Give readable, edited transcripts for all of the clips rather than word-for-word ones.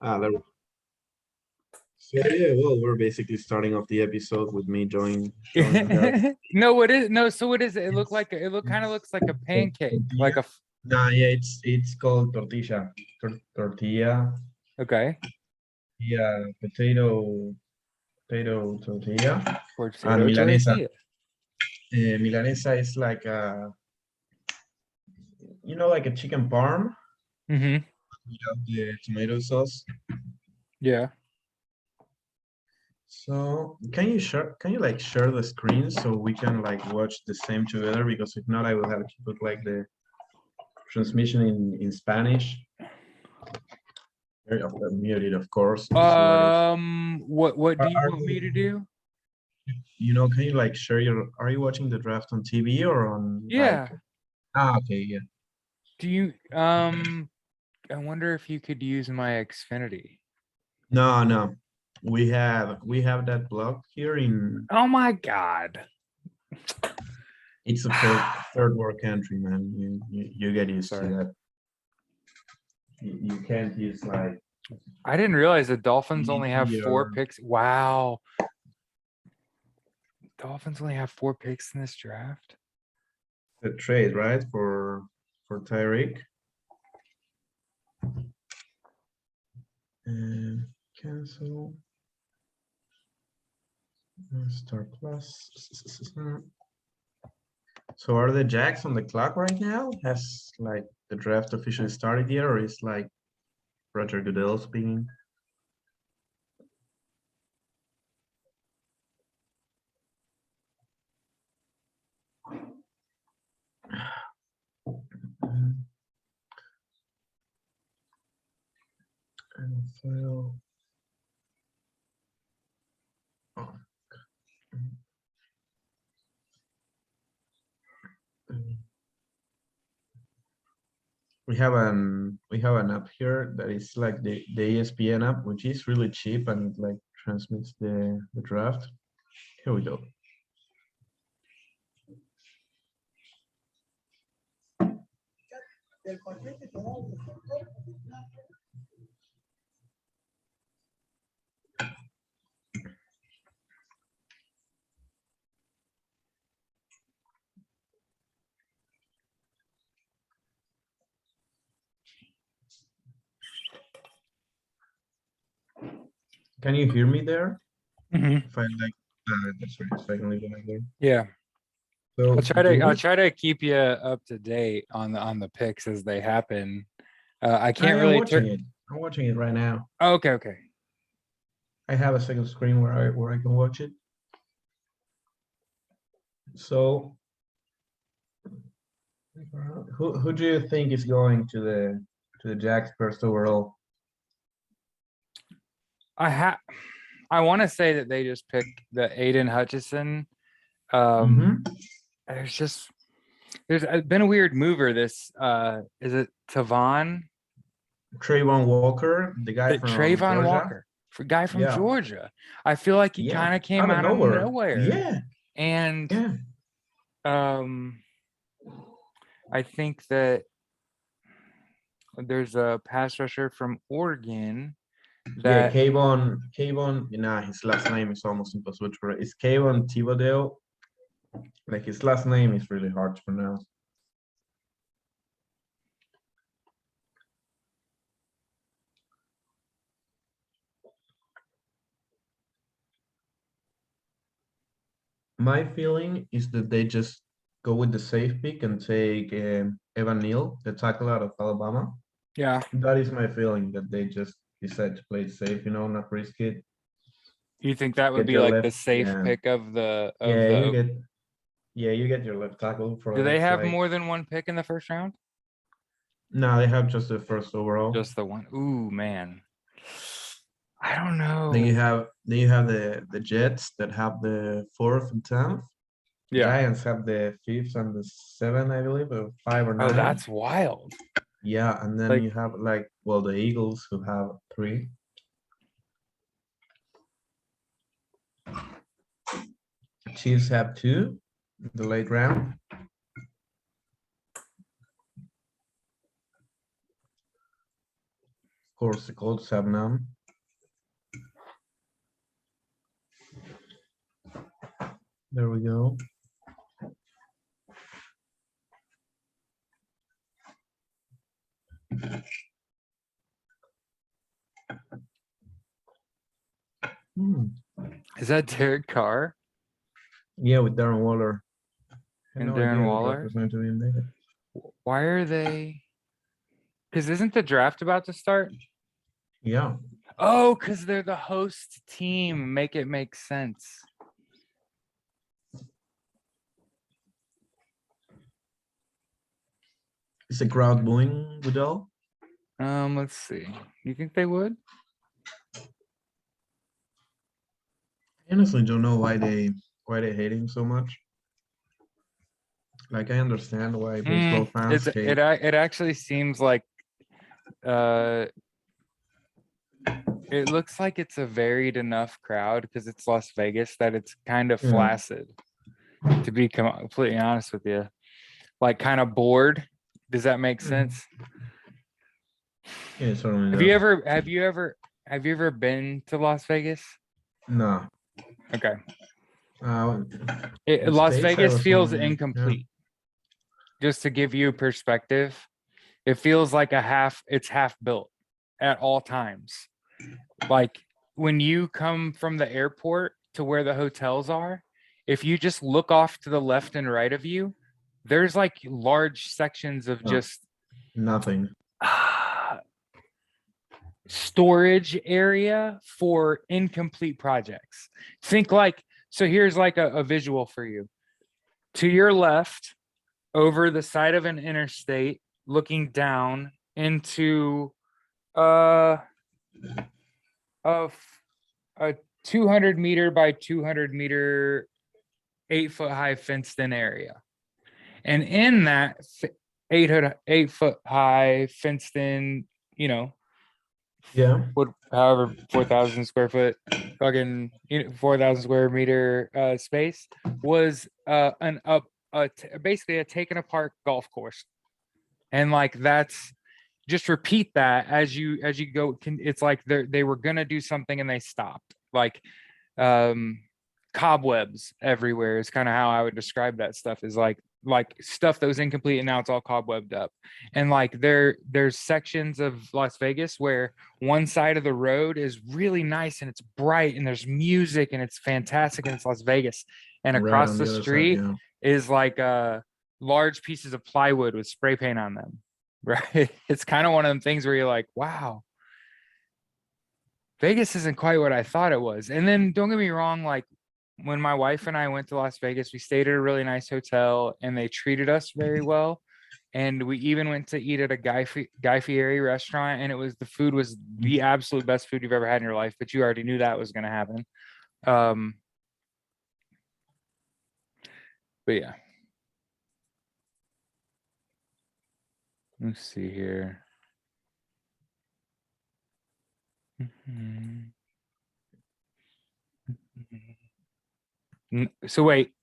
There. So yeah, well, we're basically starting off the episode with me showing you guys. No, what is no? So what is it? It looked like kind of looks like a pancake, like a. Nah, yeah, it's called tortilla. Tortilla. Okay. Yeah, potato tortilla. And Potato milanesa. tortilla. Milanesa is like like a chicken parm Mm-hmm. without the tomato sauce. Yeah. So can you like share the screen so we can like watch the same together? Because if not, I will have to put like the transmission in Spanish. Muted, of course. So that is. What do you want me to do? Can you like share are you watching the draft on TV or on like? Yeah. Okay, yeah. Do you I wonder if you could use my Xfinity. No. We have that block here in. Oh my God. It's a third world country, man. You get used to that. You can't use like. I didn't realize the Dolphins only have 4 picks. Wow. Dolphins only have 4 picks in this draft. The trade, right? For Tyreek. And cancel. Start plus. So are the Jacks on the clock right now? Has like the draft officially started here, or is like Roger Goodell speaking? NFL. Oh. We have an app here that is like the ESPN app, which is really cheap and it like transmits the draft. Here we go. Can you hear me there? Mm-hmm. If I like, that's right. So I can leave it like there. Yeah. So I'll try to keep you up to date on the picks as they happen. I can't really watching it. I'm watching it right now. Oh, okay. I have a second screen where I can watch it. So who do you think is going to the Jacks first overall? I want to say that they just picked the Aiden Hutchinson. There's been a weird mover. This is it Tavon? Trayvon Walker, the guy from Trayvon Georgia? Walker, guy from Georgia. I feel like he kind of came out of nowhere. Yeah. And I think that there's a pass rusher from Oregon. Kayvon, his last name is almost impossible to pronounce. It's Kayvon Thibodeau. Like his last name is really hard to pronounce. My feeling is that they just go with the safe pick and take Evan Neal, the tackle out of Alabama. Yeah. That is my feeling, that they just decide to play it safe, not risk it. You think that would be like the safe pick of the you get your left tackle for. Do they have more than one pick in the first round? No, they have just the first overall. Just the one. Ooh, man. I don't know. Then you have the Jets that have the 4th and 10th. Yeah. Giants have the 5th and the 7th, I believe, or 5 or 9. Oh, that's wild. Yeah, and then you have the Eagles who have 3. Chiefs have 2 in the late round. course, the Colts have none. There we go. Is that Derek Carr Yeah, with Darren Waller. I had and no Darren idea the Waller? draft was going to be in there. Why are they? Because isn't the draft about to start? Yeah. Oh, because they're the host team. Make it make sense. Is the crowd booing Goodell? Let's see. You think they would? I honestly don't know why they hate him so much. Like I understand why baseball fans hate. It actually seems like it looks like it's a varied enough crowd because it's Las Vegas that it's kind of Yeah. flaccid. To be completely honest with you, like kind of bored. Does that make sense? Yeah, certainly. Have you ever been to Las Vegas? No. Okay. In Las States, I Vegas was feels only- yeah. incomplete. Just to give you perspective, it feels like it's half built at all times. Like when you come from the airport to where the hotels are, if you just look off to the left and right of you, there's like large sections of just Nothing. storage area for incomplete projects. Think like, so here's like a visual for you. To your left, over the side of an interstate, looking down into a 200 meter by 200 meter, 8-foot high fenced in area. And in that 8-foot high fenced in, Yeah. however 4,000 square foot fucking 4,000 square meter space was basically a taken apart golf course. And like that's just repeat that as you go. It's like they were gonna do something and they stopped. Like cobwebs everywhere is kind of how I would describe that stuff. Is like stuff that was incomplete and now it's all cobwebbed up. And like there's sections of Las Vegas where one side of the road is really nice and it's bright and there's music and it's fantastic and it's Las Vegas. And across the street is like large pieces of plywood with spray paint on them. Right. It's kind of one of them things where you're like, wow, Vegas isn't quite what I thought it was. And then don't get me wrong, like when my wife and I went to Las Vegas, we stayed at a really nice hotel and they treated us very well. And we even went to eat at a Guy Fieri restaurant, and the food was the absolute best food you've ever had in your life, but you already knew that was going to happen. But yeah. Let's see here. So wait,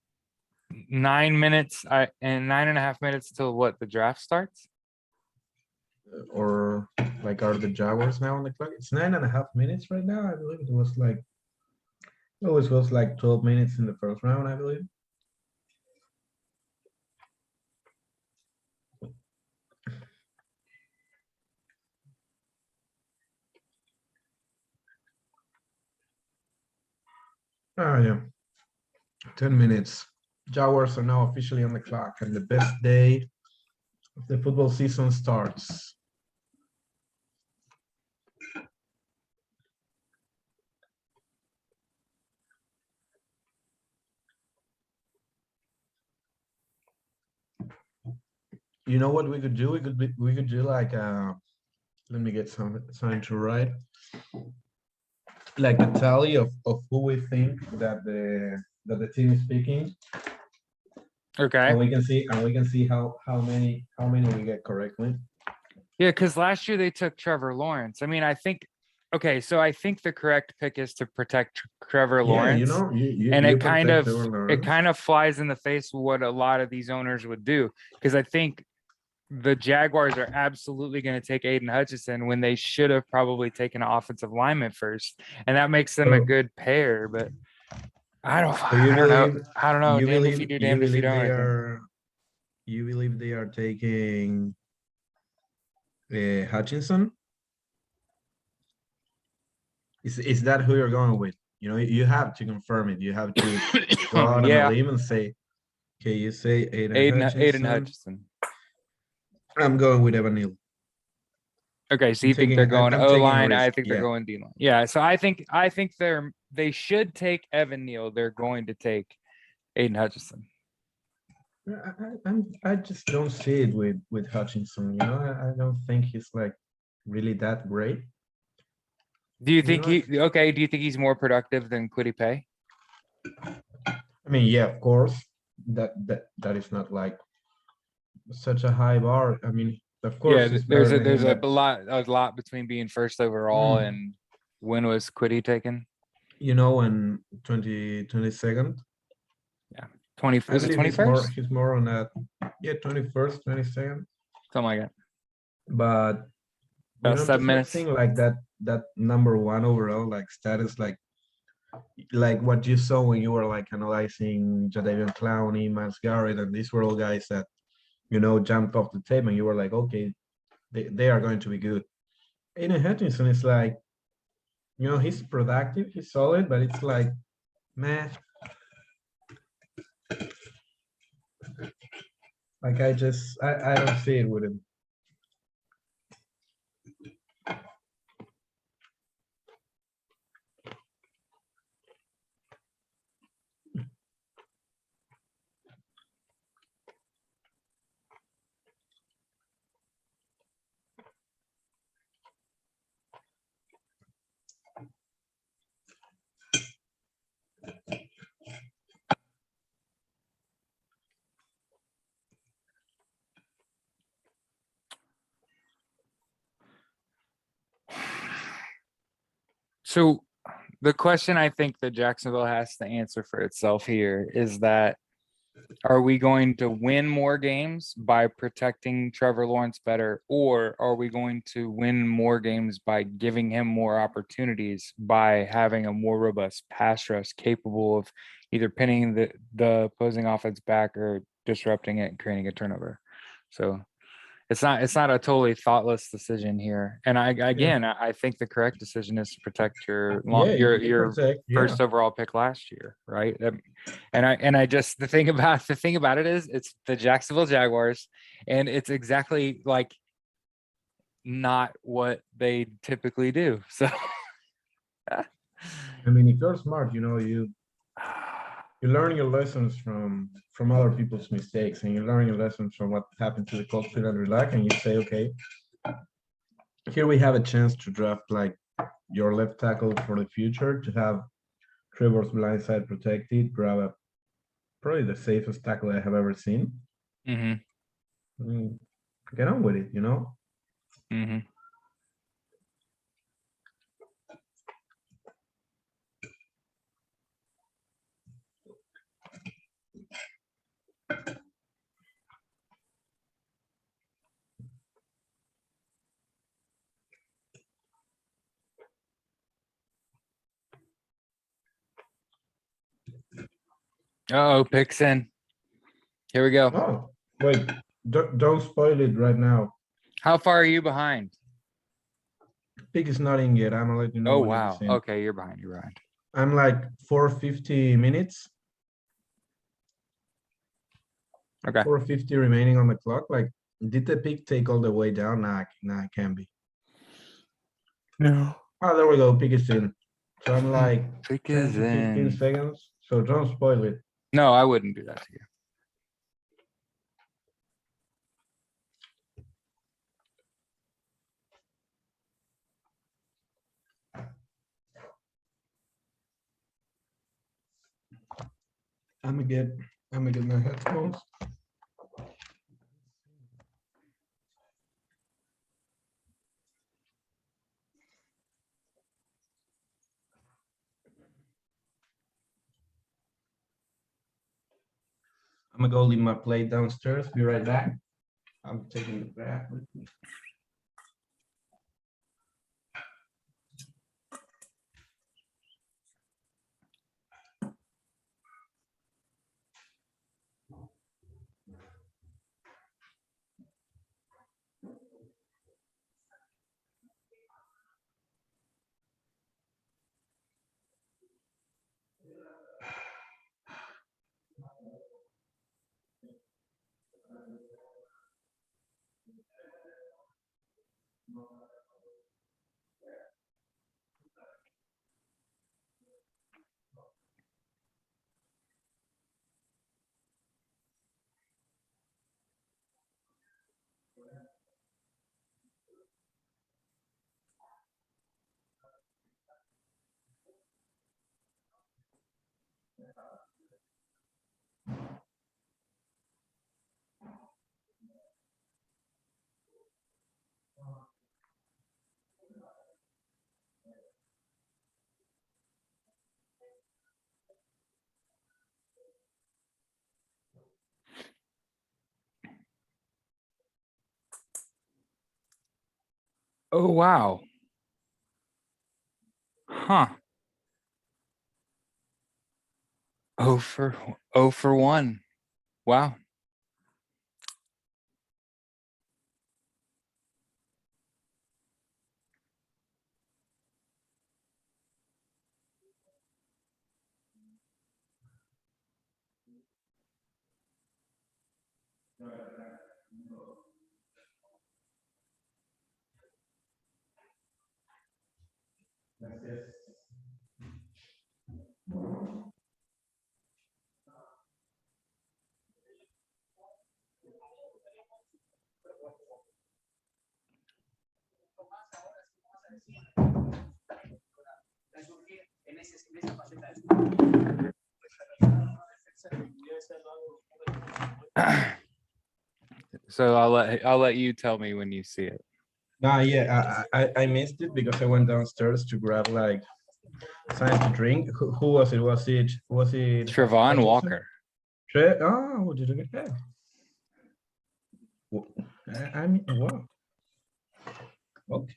9 minutes and 9.5 minutes till what, the draft starts? Or like are the Jaguars now on the clock? It's 9.5 minutes right now. I believe it was like 12 minutes in the first round, I believe. Oh yeah, 10 minutes. Jaguars are now officially on the clock, and the best day of the football season starts. You know what we could do? We could do like let me get something to write. Like a tally of who we think that the team is picking. Okay. And we can see how many we get correctly. Yeah, because last year they took Trevor Lawrence. I mean, I think the correct pick is to protect Trevor Lawrence. And it kind of flies in the face of what a lot of these owners would do. Because I think the Jaguars are absolutely going to take Aiden Hutchinson when they should have probably taken an offensive lineman first, and that makes them a So, good pair. But I don't, so you I don't know, believe I don't know. Damned if you do, damned if you don't. I think. you believe they are taking Hutchinson? Is that who you're going with? You know, you have to confirm it. You have to go out on a Yeah, limb and say, okay, you say Aiden Hutchinson. Hutchinson. I'm going with Evan Neal. Okay, so I'm you think they're taking going I'm O taking a line? I risk. think they're Yeah. going D line. Yeah, so I think they should take Evan Neal. They're going to take Aiden Hutchinson. I just don't see it with Hutchinson. You know, I don't think he's like really that great. Do you You think know, do you think he's more productive than Quay? I mean, yeah, of course, that is not like such a high bar. I mean, of course, Yeah, it's better than there's him, a but lot between being first overall mm, and when was Quiddy taken? you know, in 22nd, Yeah, 20 I was it believe 21st? he's more on that. Yeah, 21st, 22nd. Something like that. But you About know, seven just like minutes. seeing like that number one overall like status, like what you saw when you were like analyzing Jadavion Clowney, Miles Garrett, and these were all guys that you know jumped off the tape, and you were like, okay, they are going to be good. Aiden Hutchinson is like, you know, he's productive, he's solid, but it's like, man, like I don't see it with him. So the question I think that Jacksonville has to answer for itself here is that are we going to win more games by protecting Trevor Lawrence better, or are we going to win more games by giving him more opportunities by having a more robust pass rush capable of either pinning the opposing offense back or disrupting it and creating a turnover? So it's not a totally thoughtless decision here. And I think the correct decision is to protect Yeah, you your protect, yeah. first overall pick last year, right? And I just the thing about it is it's the Jacksonville Jaguars, and it's exactly like not what they typically do. So I mean, if you're smart, you know, you learn your lessons from other people's mistakes, and you learn your lessons from what happened to the Colts and relax, and you say, okay, here we have a chance to draft like your left tackle for the future, to have Trevor's blind side protected, grab a probably the safest tackle I have ever seen. mhm, I mean, get on with it, you know. mhm. Oh, picks in. Here we go. Oh, wait, don't spoil it right now. How far are you behind? Pick is not in yet. I'm gonna let you know Oh when it is wow. in. Okay, you're behind. You're behind. I'm like 450 minutes. Okay. 450 remaining on the clock. Like, did the pick take all the way down? Nah, it can't be. No. Oh, there we go. Pick is in. So I'm like Pick 10 is to 15 in. seconds. So don't spoil it. No, I wouldn't do that to you. I'm gonna get my headphones. I'm gonna go leave my plate downstairs. Be right back. I'm taking the bath with me. Oh, wow. Huh. Oh for 1. Wow. So I'll let you tell me when you see it. Nah, yeah, I missed it because I went downstairs to grab like something to drink. Who was it? Was it Trevon Walker. Oh, what did you get that? I mean, wow. Okay,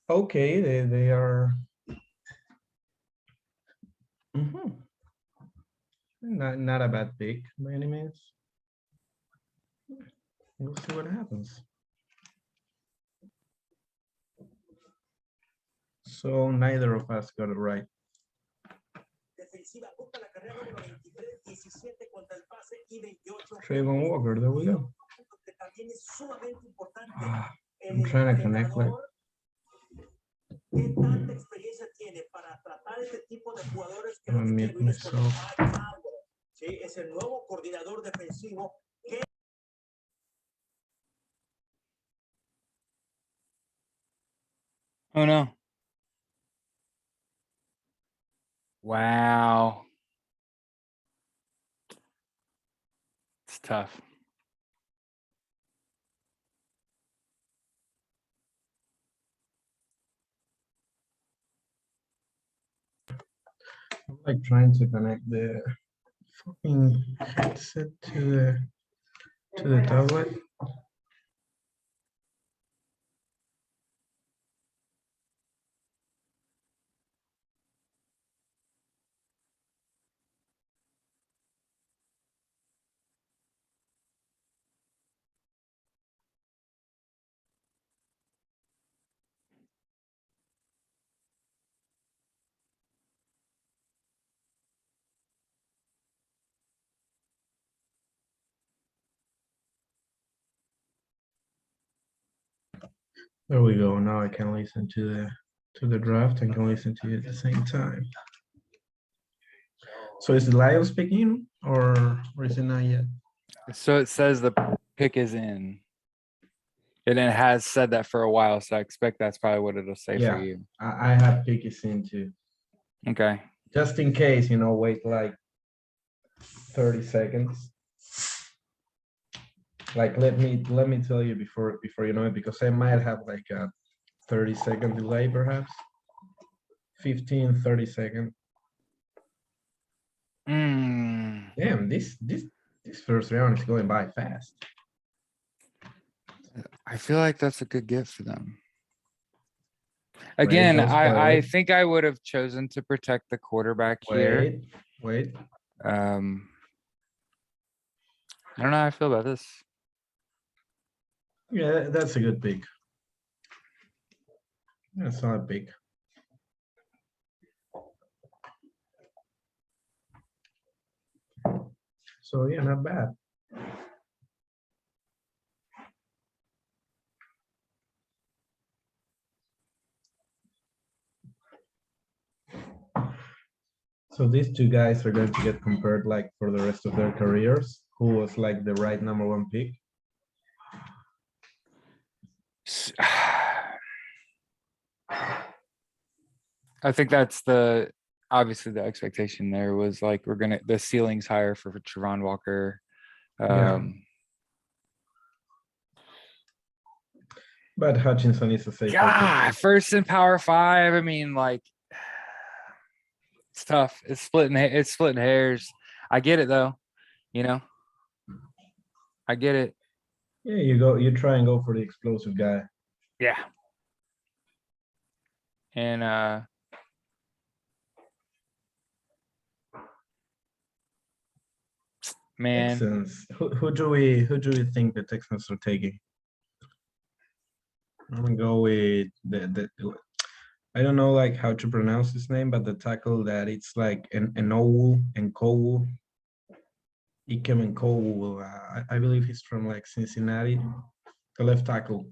okay, they are. Not a bad pick by any means. We'll see what happens. So neither of us got it right. Treylon Walker, there we go. I'm trying to connect like. Mute myself. Oh no. Wow. It's tough. I'm like trying to connect the fucking headset to the tablet. There we go. Now I can listen to the draft and can listen to it at the same time. So is Lyle speaking or is it not yet? So it says the pick is in. And it has said that for a while, so I expect that's probably what it'll say for you. I have pick is in too. Okay. Just in case, wait like 30 seconds. Like let me tell you before you know it, because I might have like a 30-second delay, perhaps 15-30 seconds. Damn, this first round is going by fast. I feel like that's a good get for them. Wait, Again, don't spoil I it. think I would have chosen to protect the quarterback here. Wait. I don't know how I feel about this. Yeah, that's a good pick. That's not a pick. So yeah, not bad. So these two guys are going to get compared like for the rest of their careers. Who was like the right number one pick? I think that's obviously the expectation there was like the ceiling's higher for Trevon Walker. Yeah. But Hutchinson is a safe. God, first in Power 5. I mean, like, it's tough. It's splitting hairs. I get it though. You know, I get it. Yeah, you try and go for the explosive guy. Yeah. And man, Texans. Who do we think the Texans are taking? I'm gonna go with the I don't know like how to pronounce his name, but the tackle that it's like an Owu and Kowu. Ikem and Kowu. I believe he's from like Cincinnati. The left tackle.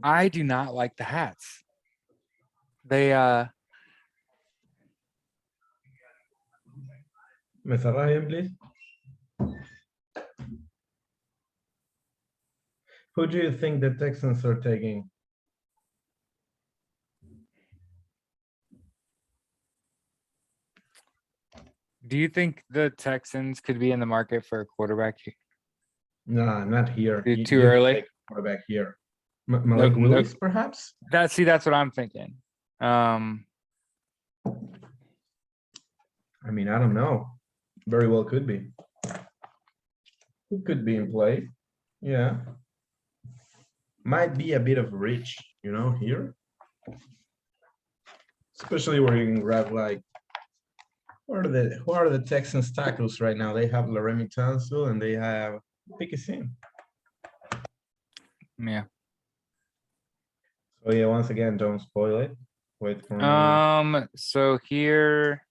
I do not like the hats. They Mr. Ryan, please. Who do you think the Texans are taking? do you think the Texans could be in the market for a quarterback Nah, not here. too You early? take quarterback here. Malik Nope. Willis, perhaps? That's what I'm thinking. I mean, I don't know. Very well could be. Who could be in play? Yeah. Might be a bit of reach, here. Especially where you can grab like who are the Texans tackles right now? They have Laramie Tunsil and they have Pickett. Yeah. So yeah, once again, don't spoil it. Wait for me. So here.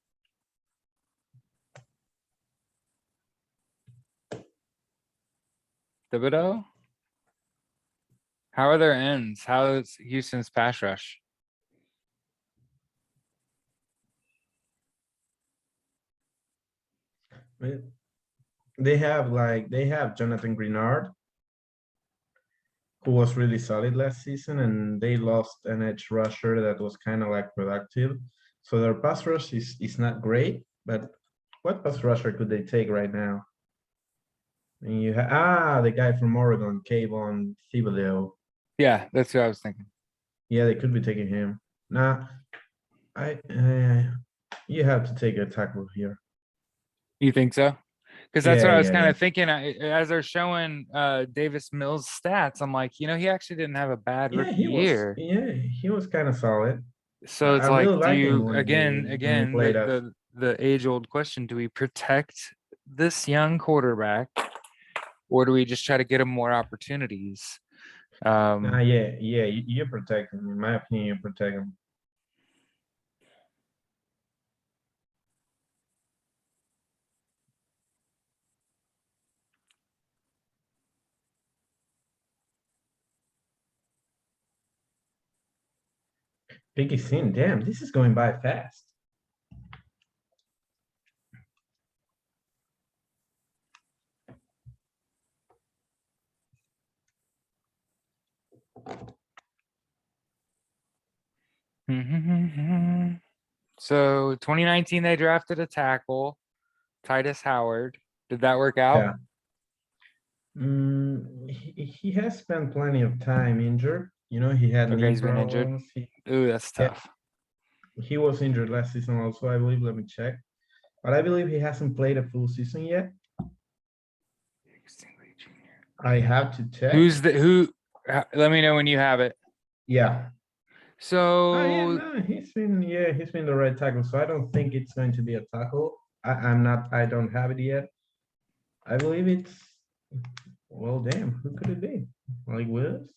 Thibodeau? How are their ends? How is Houston's pass rush? They have Jonathan Greenard, who was really solid last season, and they lost an edge rusher that was kind of like productive. So their pass rush is not great, but what pass rusher could they take right now? And you have the guy from Oregon, Kayvon Thibodeau. Yeah, that's what I was thinking. Yeah, they could be taking him. Nah, you have to take a tackle here. You think so? Because that's what I was kind Yeah. of thinking as they're showing Davis Mills stats. I'm like, he actually didn't have a bad rookie year. He was kind of solid. So it's I like, really do like him you when he played us. the age old question? Do we protect this young quarterback, or do we just try to get him more opportunities? You protect him. In my opinion, you protect him. Biggie Sin, damn, this is going by fast. So 2019, they drafted a tackle, Titus Howard. Did that work out? Yeah. He has spent plenty of time injured. You know, he had Okay, knee he's been injured. problems. Ooh, that's Yeah, tough. he was injured last season also, I believe. Let me check. But I believe he hasn't played a full season yet. I have to check. Let me know when you have it. Yeah. Oh yeah, So no, he's been the right tackle. So I don't think it's going to be a tackle. I don't have it yet. I believe it's, well, damn, who could it be? Malik Willis?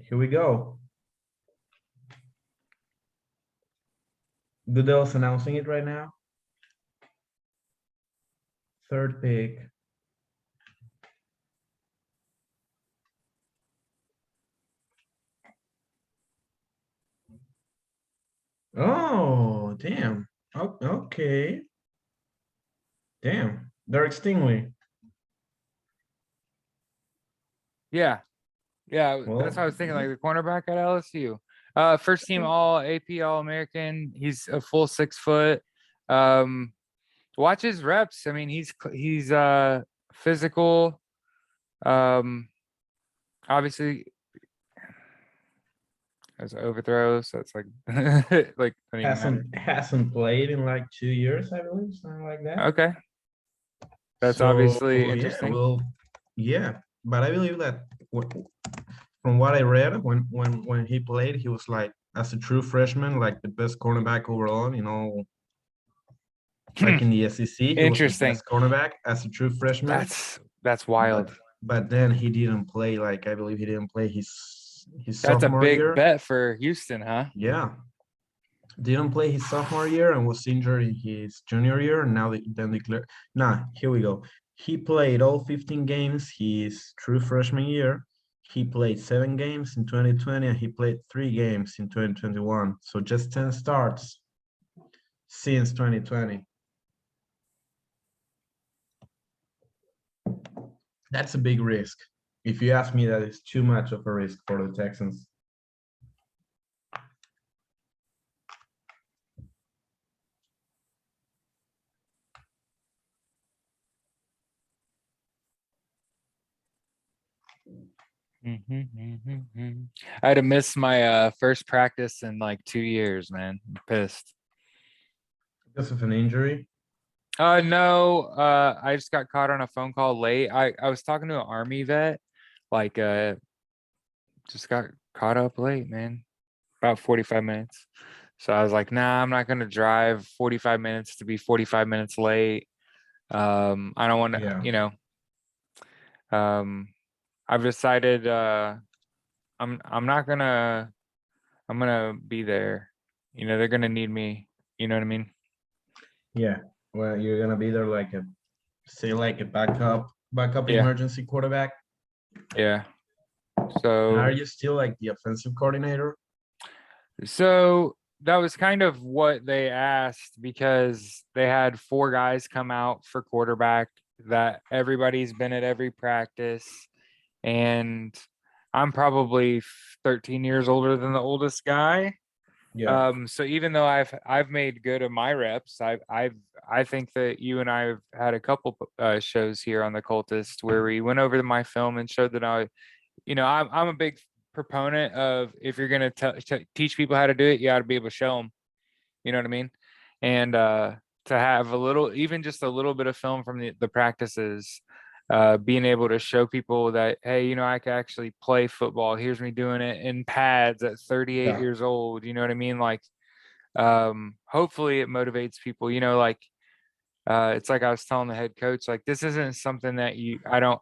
Here we go. Goodell's announcing it right now. Third pick. Oh, damn. Okay. Damn. Derek Stingley. yeah, that's Well, what I was thinking. Like the cornerback at LSU. First team All AP All American. He's a full 6 foot. Watch his reps. I mean, he's physical. Obviously, as overthrows, so it's like like don't even matter. hasn't played in like 2 years, I believe, something like that. Okay, that's So obviously yeah, interesting. well, yeah, but I believe that from what I read, when he played, he was like, as a true freshman, like the best cornerback overall. You know, like in the SEC, he was the Interesting. best cornerback as a true freshman. That's wild. But then he didn't play. Like I believe he didn't play his That's a sophomore big year. bet for Houston, huh? Yeah, didn't play his sophomore year and was injured in his junior year. And now then declared. Nah, here we go. He played all 15 games his true freshman year. He played 7 games in 2020 and he played 3 games in 2021. So just 10 starts since 2020. That's a big risk. If you ask me, that is too much of a risk for the Texans. I'd have missed my first practice in like 2 years, man. I'm pissed. Because of an injury? No, I just got caught on a phone call late. I was talking to an Army vet, like just got caught up late, man. About 45 minutes. So I was like, nah, I'm not gonna drive 45 minutes to be 45 minutes late. I don't want to, Yeah. I've decided I'm not gonna I'm gonna be there. They're gonna need me. You know what I mean? Yeah. Well, you're gonna be there like a backup Yeah. emergency quarterback. Yeah. And So are you still like the offensive coordinator? So that was kind of what they asked because they had 4 guys come out for quarterback that everybody's been at every practice. And I'm probably 13 years older than the oldest guy. Yeah. So even though I've made good of my reps, I think that you and I have had a couple shows here on the Cultist where we went over my film and showed that I'm a big proponent of, if you're going to teach people how to do it, you got to be able to show them, you know what I mean? And to have even just a little bit of film from the practices, being able to show people that, hey, I can actually play football. Here's me doing it in pads at 38 Yeah. years old. You know what I mean? Like, hopefully it motivates people, like, it's like I was telling the head coach, like, this isn't something that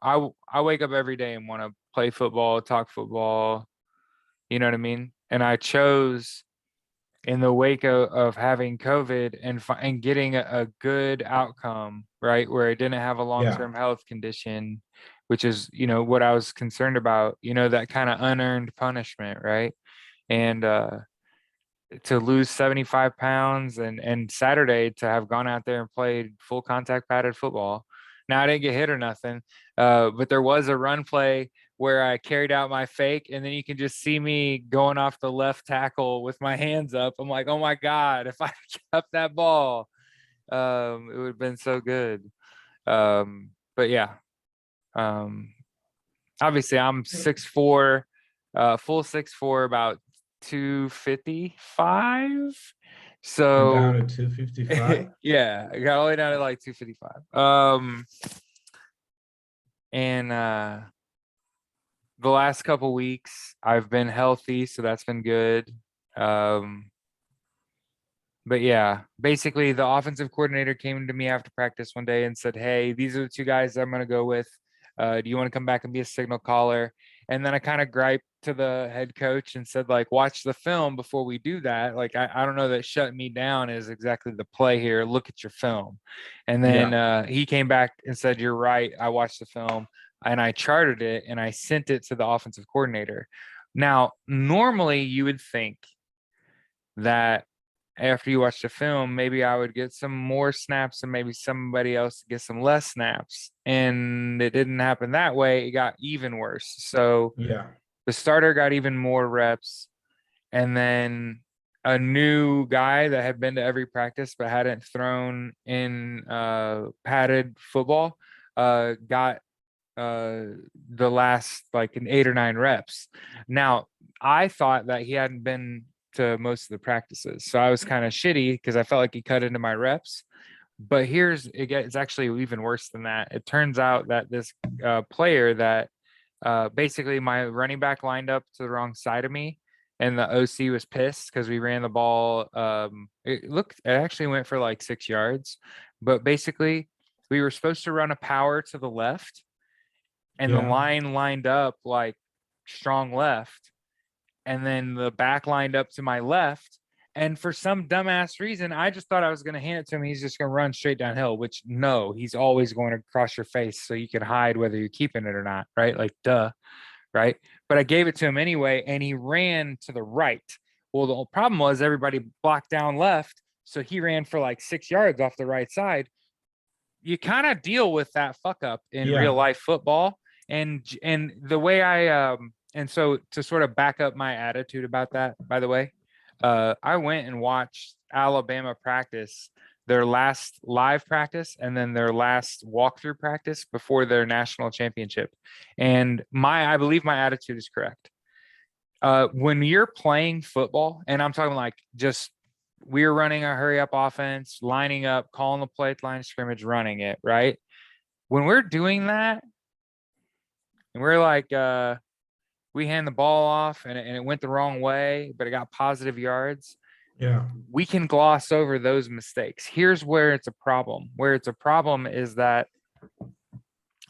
I wake up every day and want to play football, talk football, you know what I mean? And I chose, in the wake of having COVID and getting a good outcome, right? Where I didn't have a Yeah. long-term health condition, which is, what I was concerned about, that kind of unearned punishment, right? And to lose 75 pounds and Saturday to have gone out there and played full contact padded football. Now I didn't get hit or nothing, but there was a run play where I carried out my fake, and then you can just see me going off the left tackle with my hands up. I'm like, oh my God, if I kept that ball, it would have been so good. But yeah, obviously I'm 6'4", full 6'4", about 255. You're So down to 255. yeah, I got all the way down to like 255. And the last couple weeks I've been healthy, so that's been good. But yeah, basically the offensive coordinator came to me after practice one day and said, "Hey, these are the two guys I'm going to go with. Do you want to come back and be a signal caller?" And then I kind of griped to the head coach and said, like, watch the film before we do that. Like, I don't know that shutting me down is exactly the play here. Look at your film. And then he came back and said, "You're right. I watched the film and I charted it and I sent it to the offensive coordinator." Now, normally you would think that after you watch the film, maybe I would get some more snaps and maybe somebody else get some less snaps. And it didn't happen that way. It got even worse. So Yeah. the starter got even more reps. And then a new guy that had been to every practice but hadn't thrown in padded football got the last like an 8 or 9 reps. Now, I thought that he hadn't been to most of the practices, so I was kind of shitty because I felt like he cut into my reps. But it's actually even worse than that. It turns out that this player that basically my running back lined up to the wrong side of me, and the OC was pissed because we ran the ball. It actually went for like 6 yards, but basically we were supposed to run a power to the left, and the Yeah. line lined up like strong left, and then the back lined up to my left. And for some dumbass reason, I just thought I was going to hand it to him. He's just going to run straight downhill, which no, he's always going to cross your face so you can hide whether you're keeping it or not, right? Like, duh, right? But I gave it to him anyway, and he ran to the right. Well, the whole problem was everybody blocked down left, so he ran for like 6 yards off the right side. You kind of deal with that fuck up in real Yeah. life football. And the way and so to sort of back up my attitude about that, by the way, I went and watched Alabama practice, their last live practice and then their last walkthrough practice before their national championship. And I believe my attitude is correct. When you're playing football, and I'm talking like just we're running a hurry up offense, lining up, calling the play at line of scrimmage, running it, right? When we're doing that, and we're like, we hand the ball off and it went the wrong way, but it got positive yards. Yeah. We can gloss over those mistakes. Here's where it's a problem. Where it's a problem is that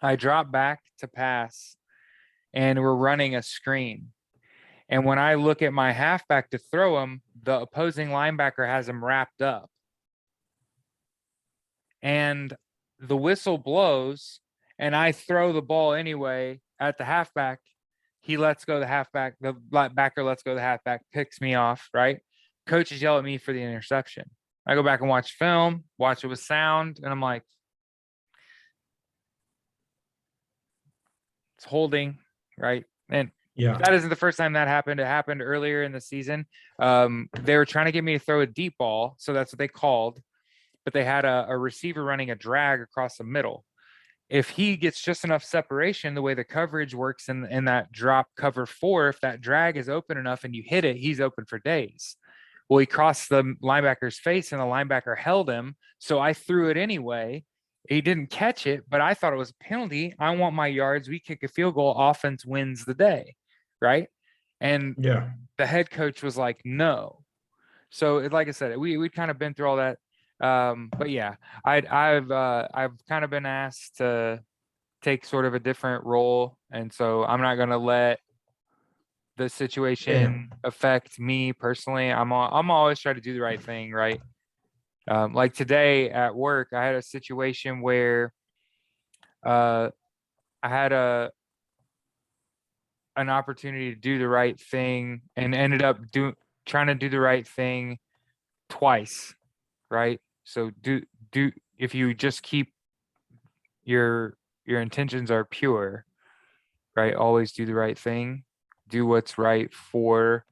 I drop back to pass and we're running a screen. And when I look at my halfback to throw him, the opposing linebacker has him wrapped up. And the whistle blows and I throw the ball anyway at the halfback. He lets go the halfback, the backer lets go the halfback, picks me off, right? Coaches yell at me for the interception. I go back and watch film, watch it with sound, and I'm like, it's holding, right? And Yeah. that isn't the first time that happened. It happened earlier in the season. They were trying to get me to throw a deep ball, so that's what they called, but they had a receiver running a drag across the middle. If he gets just enough separation, the way the coverage works in that drop cover 4, if that drag is open enough and you hit it, he's open for days. Well, he crossed the linebacker's face and the linebacker held him. So I threw it anyway. He didn't catch it, but I thought it was a penalty. I want my yards. We kick a field goal. Offense wins the day. Right. And Yeah. the head coach was like, no. So like I said, we'd kind of been through all that. But yeah, I've kind of been asked to take sort of a different role, and so I'm not gonna let the situation affect me personally. I'm always trying to do the right thing, right? Like today at work, I had a situation where I had an opportunity to do the right thing and ended up trying to do the right thing twice, right? So do if you just keep your intentions are pure, right? Always do the right thing. Do what's right for,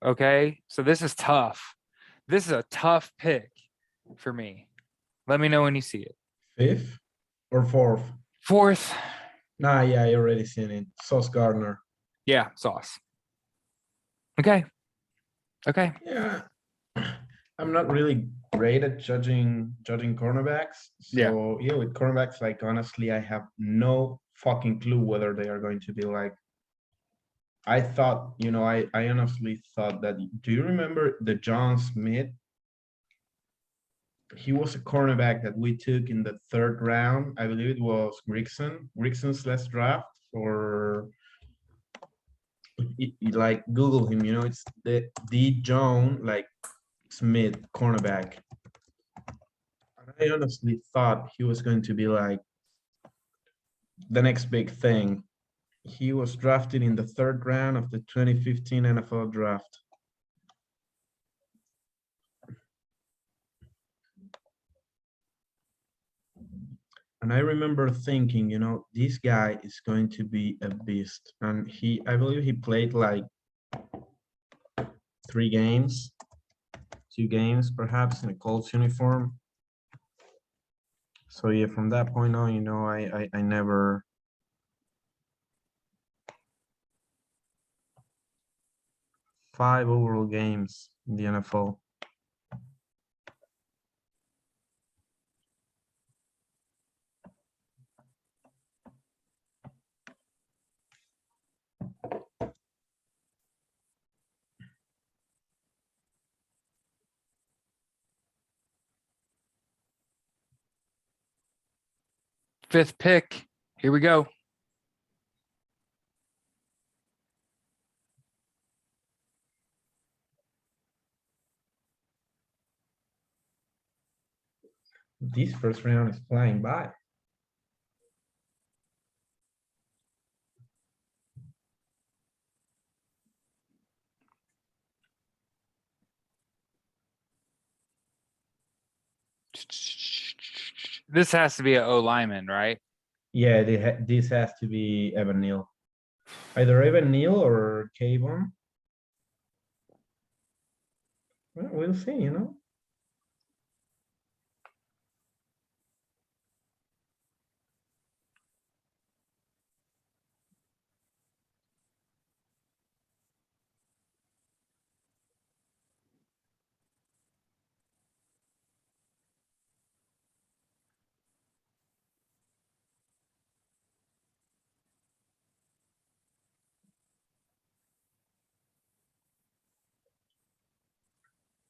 okay? So this is tough. This is a tough pick for me. Let me know when you see it. 5th or 4th? 4th. Nah, yeah, I already seen it. Sauce Gardner. Yeah, Sauce. Okay. Okay. Yeah. I'm not really great at judging cornerbacks. So yeah, with cornerbacks, like honestly, I have no fucking clue whether they are going to be like. I thought, I honestly thought that. Do you remember the John Smith? He was a cornerback that we took in the 3rd round. I believe it was Grigson's last draft, or like Google him. It's the John like Smith cornerback. I honestly thought he was going to be like the next big thing. He was drafted in the 3rd round of the 2015 NFL draft. And I remember thinking, this guy is going to be a beast. And I believe he played like 3 games, 2 games, perhaps in a Colts uniform. So yeah, from that point on, I never. Five overall games in the NFL. Fifth pick. Here we go. This first round is flying by. This has to be an O lineman, right? Yeah, this has to be Evan Neal. Either Evan Neal or Kayvon. Well, we'll see,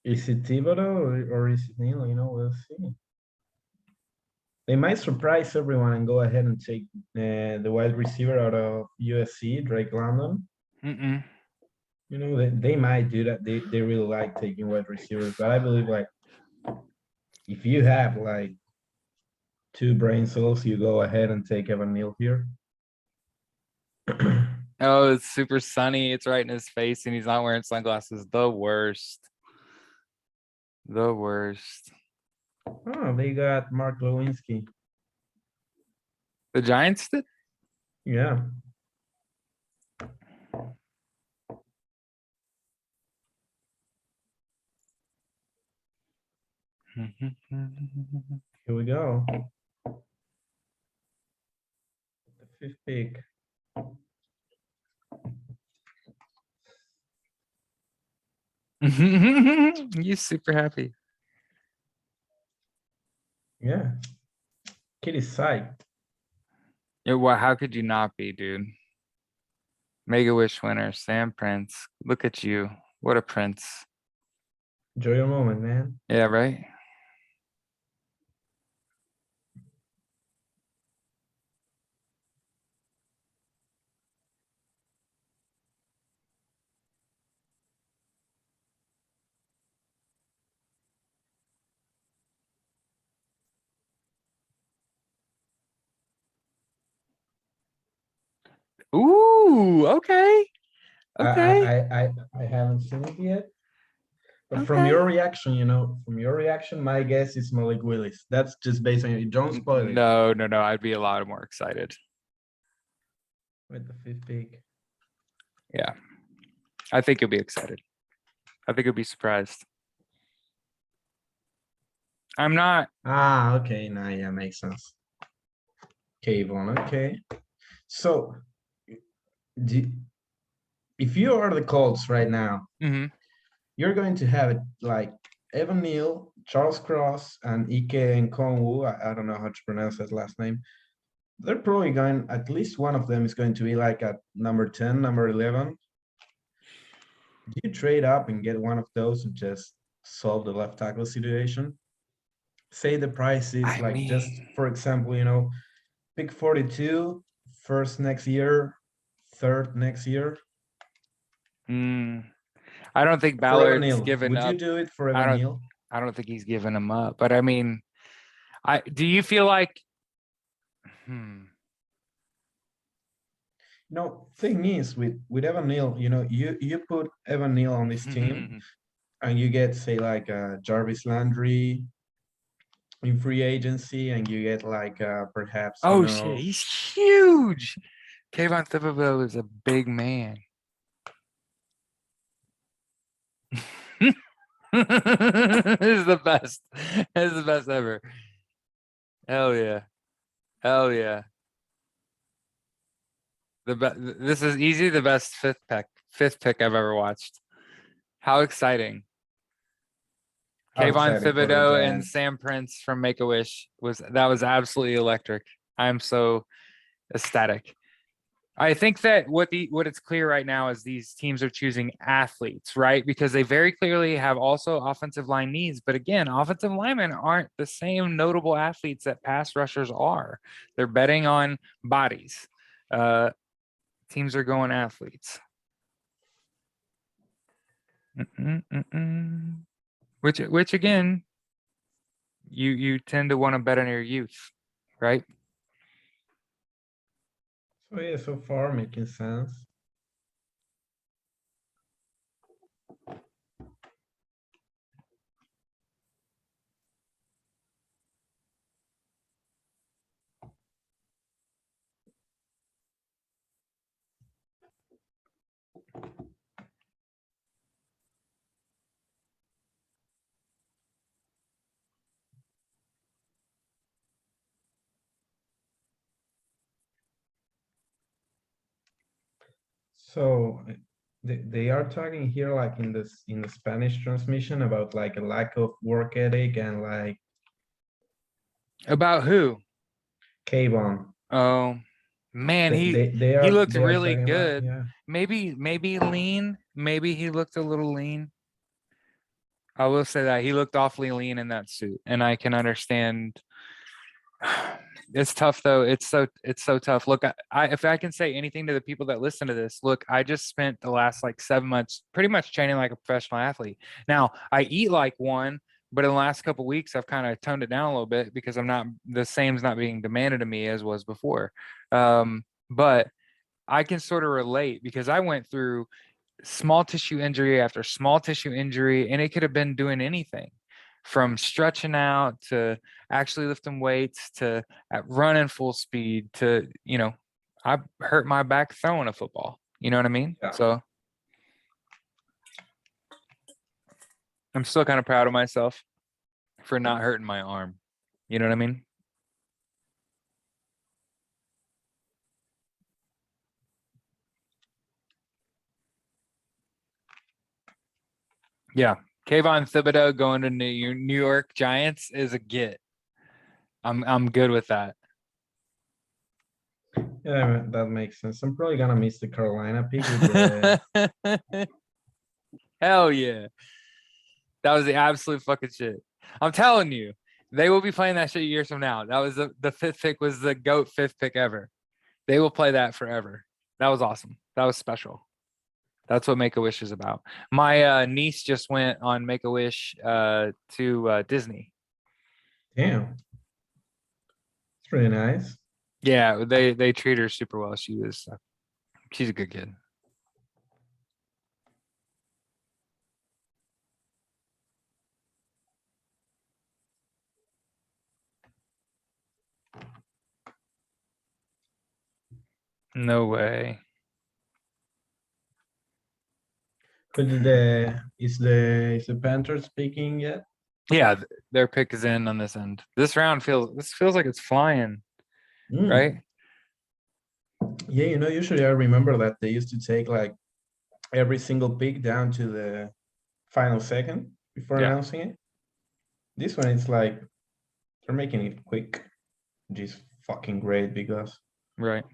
Is it Thibodeau or is it Neal? We'll see. They might surprise everyone and go ahead and take the wide receiver out of USC, Drake Landon. They might do that. They really like taking wide receivers, but I believe like if you have like 2 brain cells, you go ahead and take Evan Neal here. Oh, it's super sunny. It's right in his face and he's not wearing sunglasses. The worst. The worst. Oh, they got Mark Lewinsky. The Giants did? Yeah. Here we go. The 5th pick. You super happy. Yeah. Kid is psyched. Yeah, well, how could you not be, dude? Make-A-Wish winner, Sam Prince. Look at you. What a prince. Enjoy your moment, man. Yeah, right? Ooh, okay. Okay. I haven't seen it yet. But from Okay. your reaction, my guess is Malik Willis. That's just based on you. Don't spoil it. No. I'd be a lot more excited. with the 5th pick. Yeah. I think you'll be excited. I think you'll be surprised. I'm not. Okay, now yeah, makes sense. Kayvon, okay. So, if you are the Colts right now, you're going to have it like Evan Neal, Charles Cross, and Ike and Konwu. I don't know how to pronounce his last name. They're probably going, at least one of them is going to be like at number 10, number 11. Do you trade up and get one of those and just solve the left tackle situation? Say the price is just, for example, pick 42, first next year, third next year. I don't think Ballard's given up. Would you do it for Evan Neal? I don't think he's given him up. But I mean, do you feel like? Thing is with Evan Neal, you put Evan Neal on this team, and you get say like Jarvis Landry in free agency, and you get like perhaps. Oh shit, he's huge. Kayvon Thibodeau is a big man. This is the best. This is the best ever. Hell yeah. Hell yeah. This is easy the best fifth pick I've ever watched. How exciting. Kayvon Thibodeau and Sam Prince from Make-A-Wish was absolutely electric. I'm so ecstatic. I think that what it's clear right now is these teams are choosing athletes, right? Because they very clearly have also offensive line needs. But again, offensive linemen aren't the same notable athletes that pass rushers are. They're betting on bodies. Teams are going athletes. Which again, you tend to want to bet on your youth, right? So yeah, so far making sense. So they are talking here like in the Spanish transmission about like a lack of work ethic and like about who? Kayvon. Oh man, he looked really good. Yeah. Maybe lean. Maybe he looked a little lean. I will say that he looked awfully lean in that suit, and I can understand. It's tough though. It's so tough. Look, if I can say anything to the people that listen to this, look, I just spent the last like 7 months pretty much training like a professional athlete. Now I eat like one, but in the last couple of weeks I've kind of toned it down a little bit because the same's not being demanded of me as was before. But I can sort of relate because I went through small tissue injury after small tissue injury, and it could have been doing anything from stretching out to actually lifting weights to running full speed to, I hurt my back throwing a football. You know what I mean? Yeah. So I'm still kind of proud of myself for not hurting my arm. You know what I mean? Yeah. Kayvon Thibodeau going to New York Giants is a get. I'm good with that. Yeah, that makes sense. I'm probably gonna miss the Carolina pick with the Hell yeah. That was the absolute fucking shit. I'm telling you, they will be playing that shit years from now. That was the fifth pick was the GOAT fifth pick ever. They will play that forever. That was awesome. That was special. That's what Make-A-Wish is about. My niece just went on Make-A-Wish to Disney. Damn. It's really nice. Yeah, they treat her super well. She's a good kid. No way. But is the Panthers speaking yet? Yeah, their pick is in on this end. This feels like it's flying, right? Mm. Yeah, usually I remember that they used to take like every single pick down to the final second before Yeah, announcing it. This one, it's like they're making it quick, which is fucking great because right.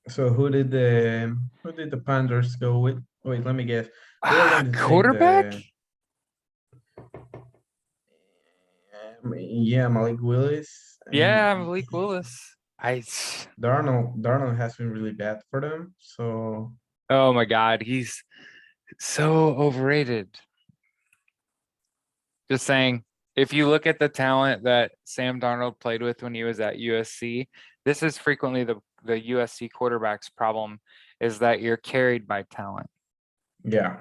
so who did the Panthers go with? Wait, let me guess. They are going to take Quarterback? yeah, Malik Willis Yeah, and Malik Willis. I Darnold has been really bad for them. So oh my God, he's so overrated. Just saying, if you look at the talent that Sam Darnold played with when he was at USC, this is frequently the USC quarterback's problem is that you're carried by talent. yeah.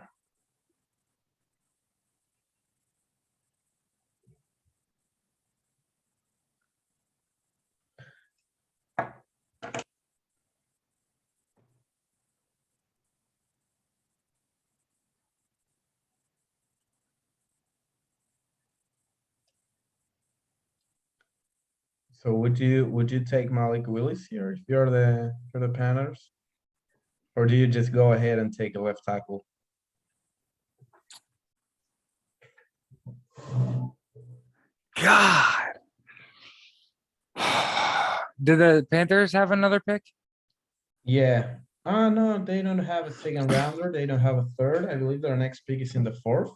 So would you take Malik Willis here if you're the Panthers? Or do you just go ahead and take a left tackle? God. Do the Panthers have another pick? Yeah. No, they don't have a second rounder. They don't have a third. I believe their next pick is in the fourth.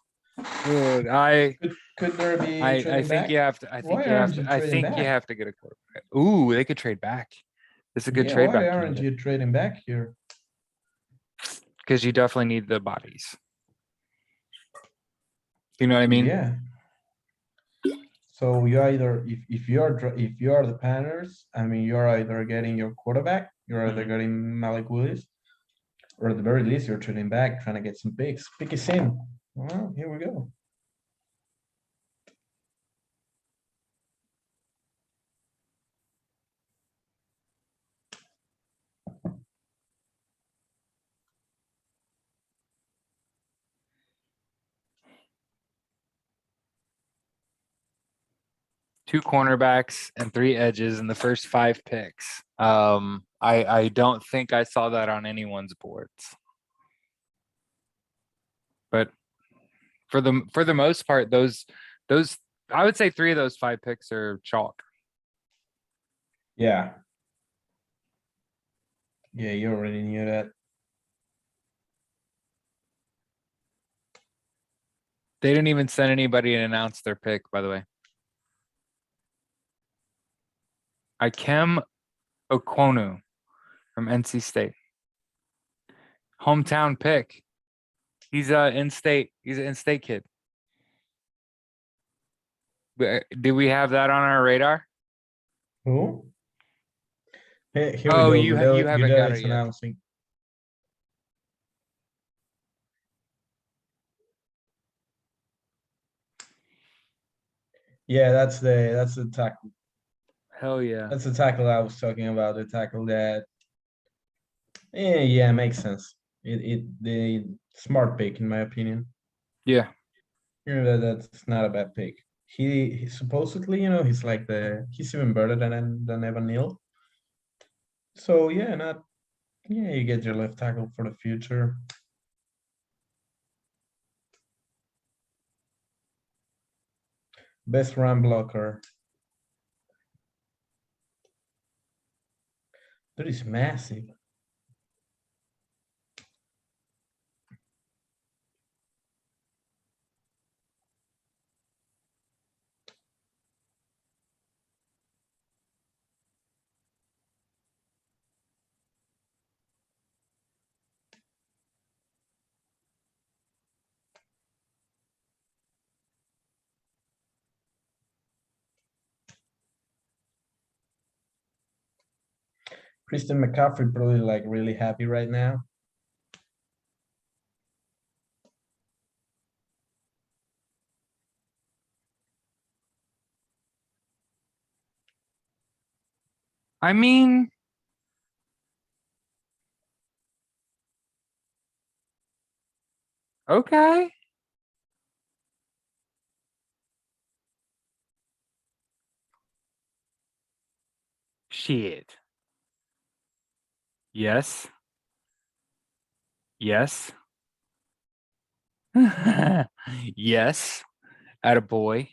Dude, Could there be I trading think back? you have to Why aren't you I trading think you back? have to get a quarterback. Ooh, they could trade back. This is a good Yeah, trade why back aren't candidate you trading back here? because you definitely need the bodies. You know what I mean? Yeah. So you either if you are the Panthers, I mean you're either getting your quarterback, you're either Mhm. getting Malik Willis, or at the very least you're trading back, trying to get some picks. Pick is in. Well, here we go. Two cornerbacks and three edges in the first 5 picks. I don't think I saw that on anyone's boards. But for the most part, those I would say 3 of those 5 picks are chalk. Yeah. Yeah, you already knew that. They didn't even send anybody and announce their pick, by the way. Ikem Okwonu from NC State. Hometown pick. He's in-state. He's an in-state kid. Do we have that on our radar? Who? Hey, here we Oh, go. you haven't Goodell got it is yet. announcing. Yeah, that's the tackle. Hell yeah. That's the tackle I was talking about. The tackle that yeah, makes sense. The smart pick in my opinion. Yeah. That's not a bad pick. He supposedly, he's like he's even better than Evan Neal. So yeah, you get your left tackle for the future. Best run blocker. That is massive. Christian McCaffrey probably like really happy right now. I mean, okay. Shit. Yes. Yes. Yes. Attaboy.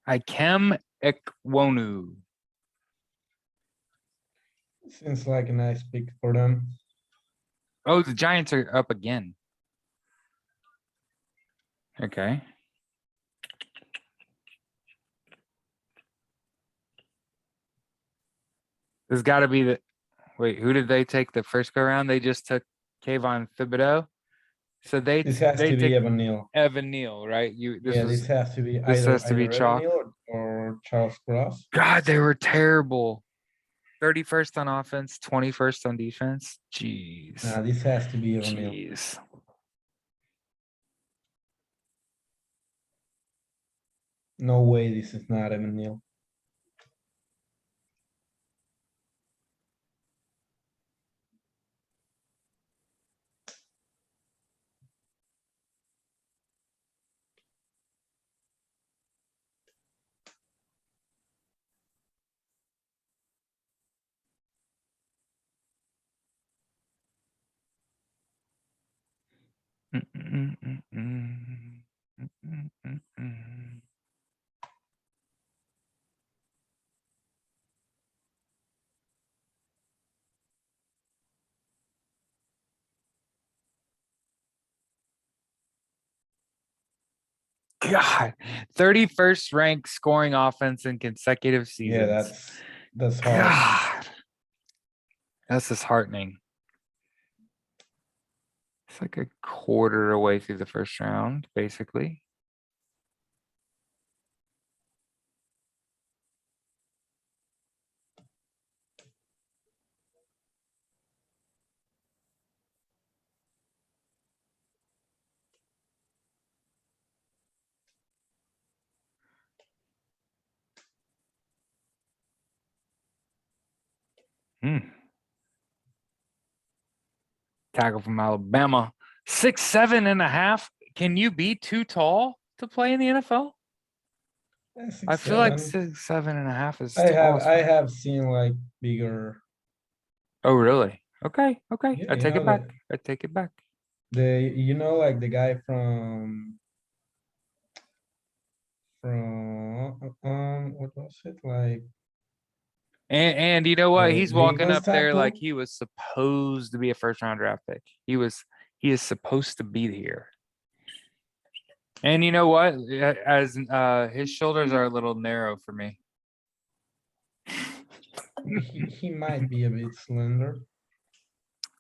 Ikem Ekwonu. Seems like a nice pick for them. Oh, the Giants are up again. Okay. There's got to be the. Wait, who did they take the first go around? They just took Kayvon Thibodeau. So This has they to be took Evan Neal. Evan Neal, right? Yeah, this has to be this has to be either Evan chalk. Neal or Charles Cross. God, they were terrible. 31st on offense, 21st on defense. Jeez. This has to be Evan Neal. Jeez. No way this is not Evan Neal. God, 31st ranked scoring offense in consecutive seasons. Yeah, that's hard. God, that's disheartening. It's like a quarter away through the first round, basically. Tackle from Alabama. 6'7.5". Can you be too tall to play in the NFL? Yeah, I feel like 6'7.5" is tall. I have seen like bigger. Oh, really? Okay. Yeah, I take it back. I take it back. Like the guy from what was it like? And you know what? He's The walking Eagles up there like tackle? he was supposed to be a first round draft pick. He is supposed to be here. And you know what? As his shoulders are a little narrow for me. He might be a bit slender.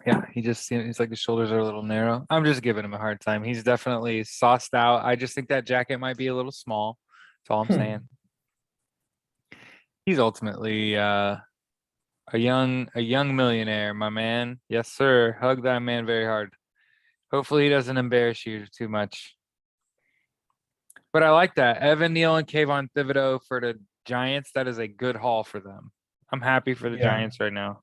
Yeah, he's like his shoulders are a little narrow. I'm just giving him a hard time. He's definitely sauced out. I just think that jacket might be a little small. That's all I'm saying. He's ultimately a young millionaire, my man. Yes, sir. Hug that man very hard. Hopefully he doesn't embarrass you too much. But I like that. Evan Neal and Kayvon Thibodeau for the Giants. That is a good haul for them. I'm happy for the Giants right now.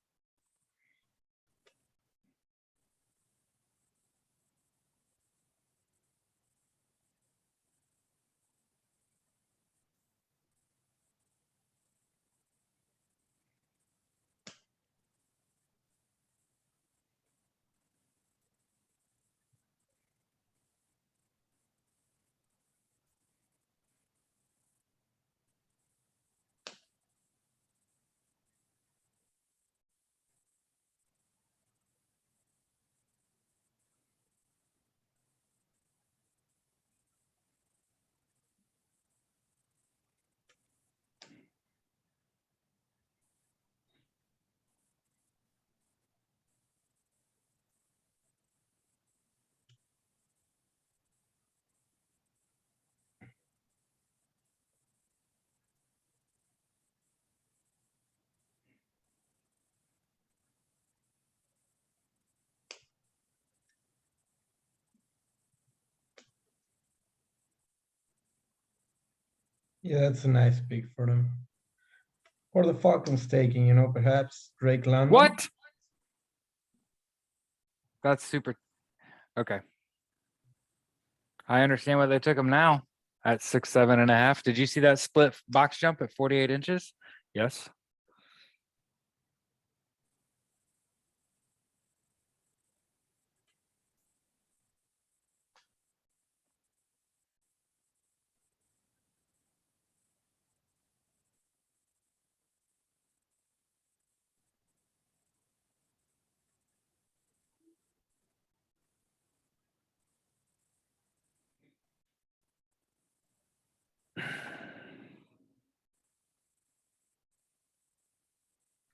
Yeah, that's a nice pick for them. Or the Falcons taking, perhaps Drake Landon. What? That's super. Okay. I understand why they took him now at 6'7.5". Did you see that split box jump at 48 inches? Yes.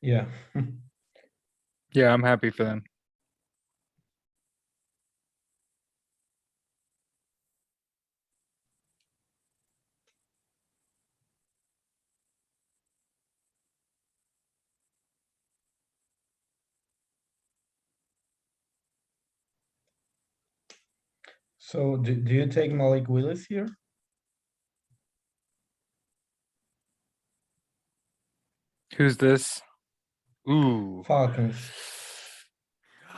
Yeah. Yeah, I'm happy for them. So do you take Malik Willis here? Who's this? Ooh. Falcons.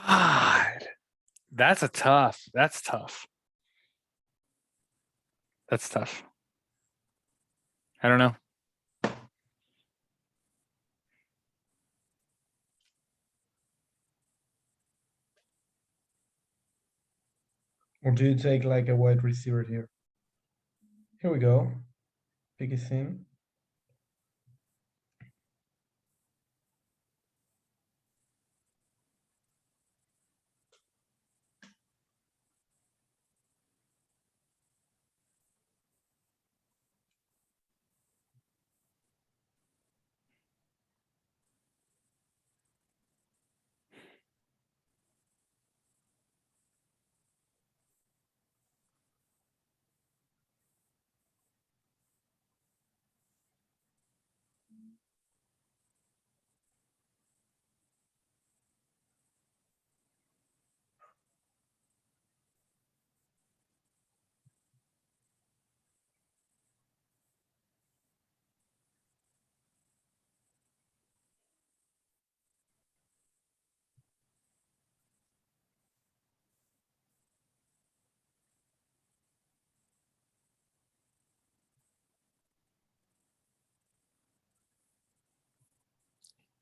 God. That's tough. That's tough. That's tough. I don't know. Or do you take like a wide receiver here? Here we go. Pick his in.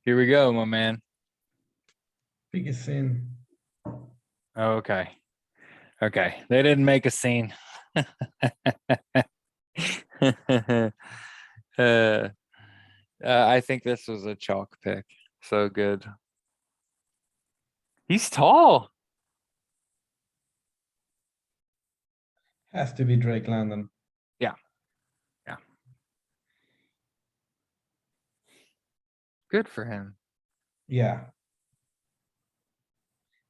Here we go, my man. Pick his in. Okay. Okay. They didn't make a scene. I think this was a chalk pick. So good. He's tall. Has to be Drake Landon. Yeah. Yeah. Good for him. Yeah.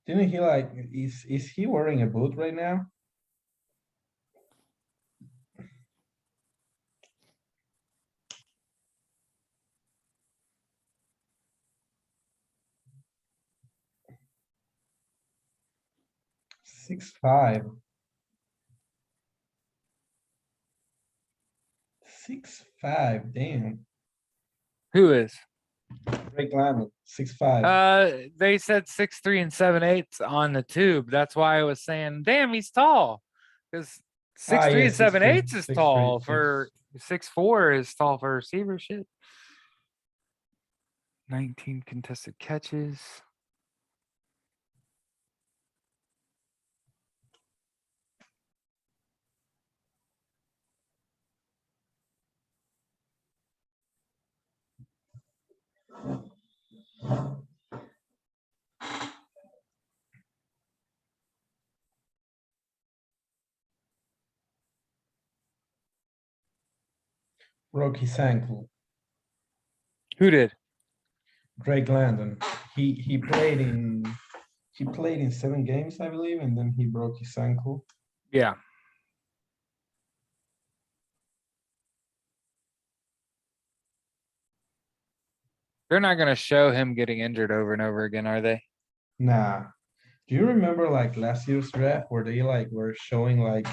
Didn't he like is he wearing a boot right now? Six five. 6'5", damn. Who is? Drake Landon, 6'5". They said 6'3" and 7/8 on the tube. That's why I was saying, damn, he's tall. Because 6'3" Yeah, and 6'3", 7/8 is 6'3", tall for 6'4" is tall for a receiver. Shit. 19 contested catches. broke his ankle. Who did? Drake Landon. He played in 7 games, I believe, and then he broke his ankle. Yeah. They're not going to show him getting injured over and over again, are they? Nah. Do you remember like last year's draft where they like were showing like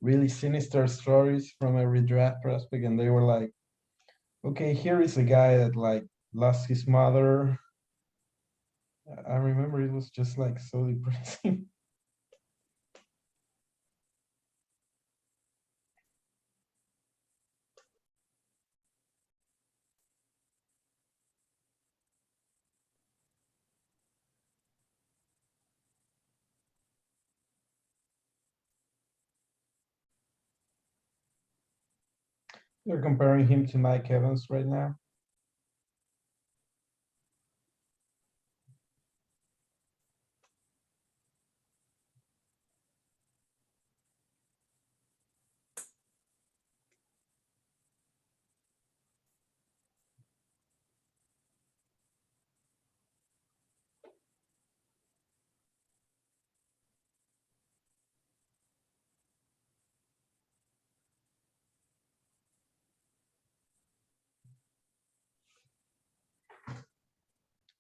really sinister stories from every draft prospect, and they were like, okay, here is a guy that like lost his mother. I remember it was just like so depressing. They're comparing him to Mike Evans right now.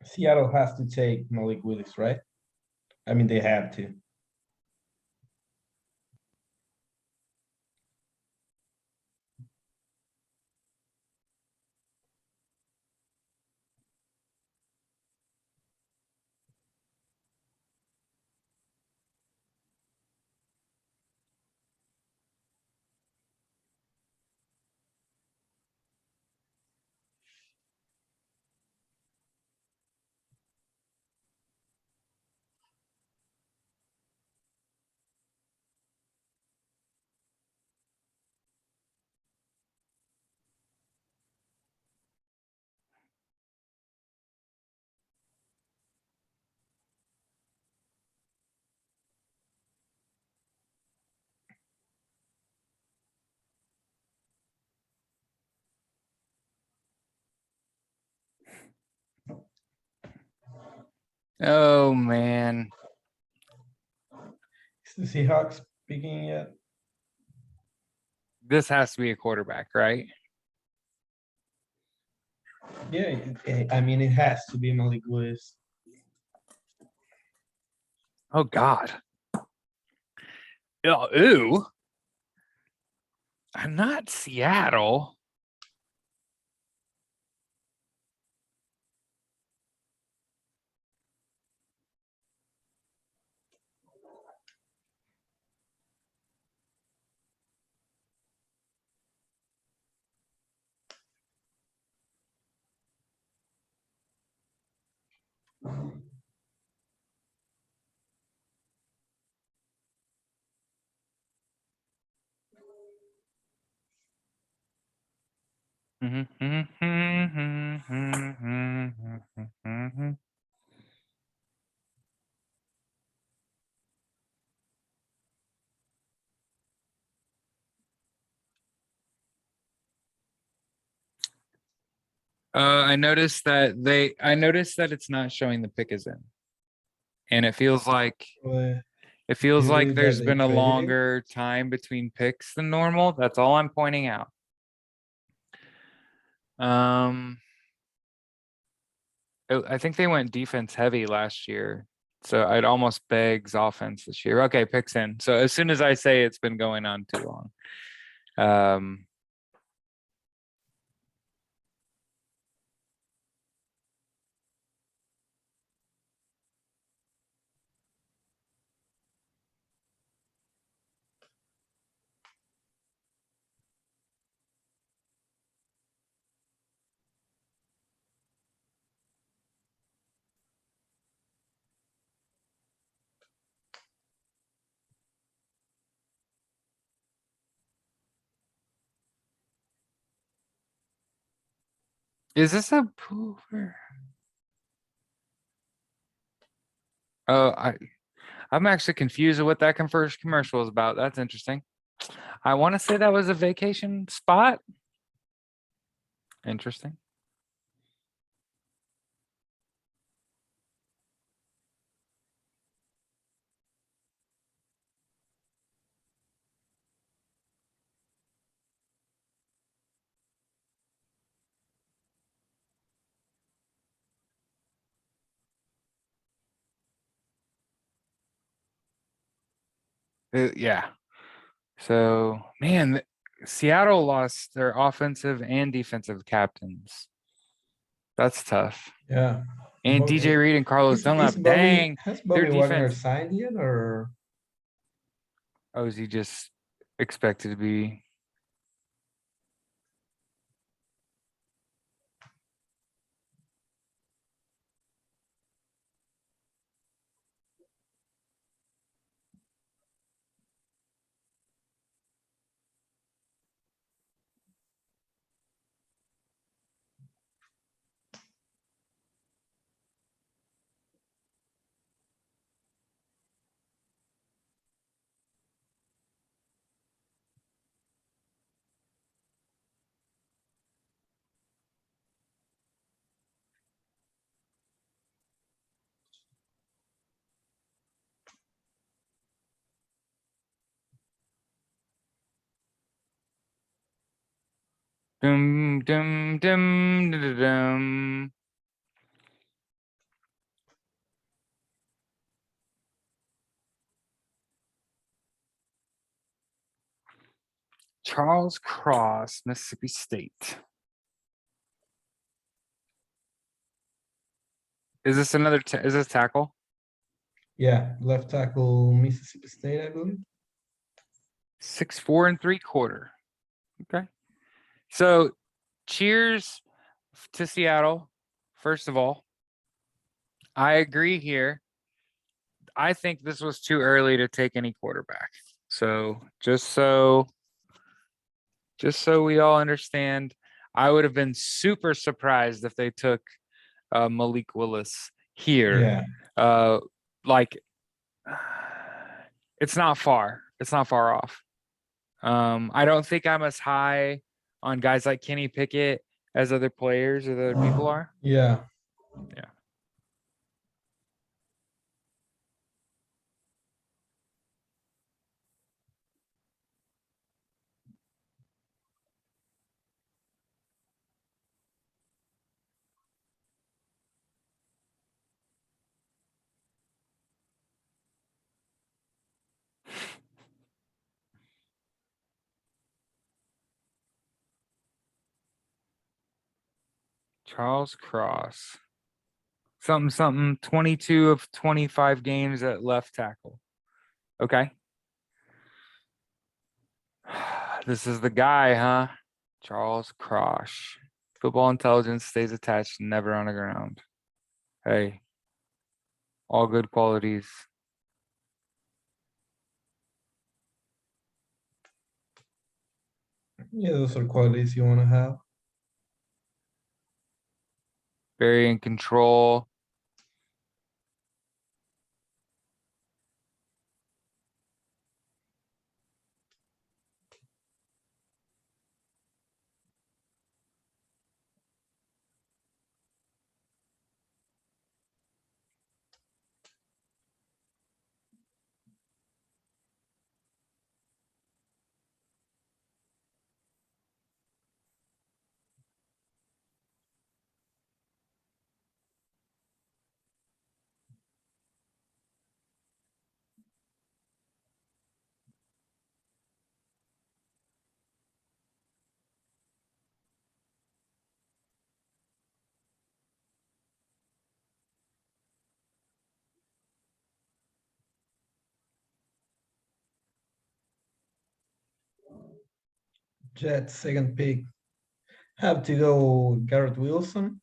Seattle has to take Malik Willis, right? I mean, they have to. Oh man. Is the Seahawks picking yet? This has to be a quarterback, right? Yeah, I mean, it has to be Malik Willis. Oh God. Oh, ooh. I'm not Seattle. I noticed that it's not showing the pick is in. And it feels like Do you believe that there's they been a traded him? longer time between picks than normal. That's all I'm pointing out. I think they went defense heavy last year. So I'd almost begs offense this year. Okay, picks in. So as soon as I say it's been going on too long. Is this a pooper? Oh, I'm actually confused with what that first commercial was about. That's interesting. I want to say that was a vacation spot. Interesting. Yeah. So, man, Seattle lost their offensive and defensive captains. That's tough. Yeah. And DJ Reed and Carlos Is Dunlap, Bobby, dang, has their Bobby Wagner defense. signed yet or? Oh, is he just expected to be? Dum dum dum dum dum. Charles Cross, Mississippi State. Is this another? Is this tackle? Yeah, left tackle Mississippi State, I believe. 6'4" and 3/4. Okay. So, cheers to Seattle. First of all, I agree here. I think this was too early to take any quarterback. So just so we all understand, I would have been super surprised if they took Malik Willis here. Yeah. Like it's not far. It's not far off. I don't think I'm as high on guys like Kenny Pickett as other players or other people are. Yeah. Yeah. Charles Cross. Something, 22 of 25 games at left tackle. Okay. This is the guy, huh? Charles Cross. Football intelligence stays attached, never on the ground. Hey, all good qualities. Yeah, those are qualities you want to have. Very in control. Jets second pick. Have to go Garrett Wilson.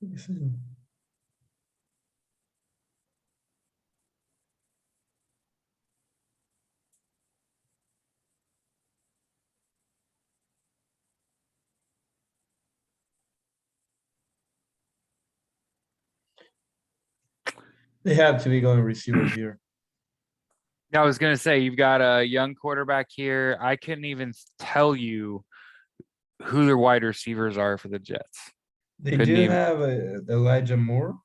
Listen. They have to be going receiver here. I was gonna say you've got a young quarterback here. I couldn't even tell you who their wide receivers are for the Jets. They Couldn't do even. have Elijah Moore.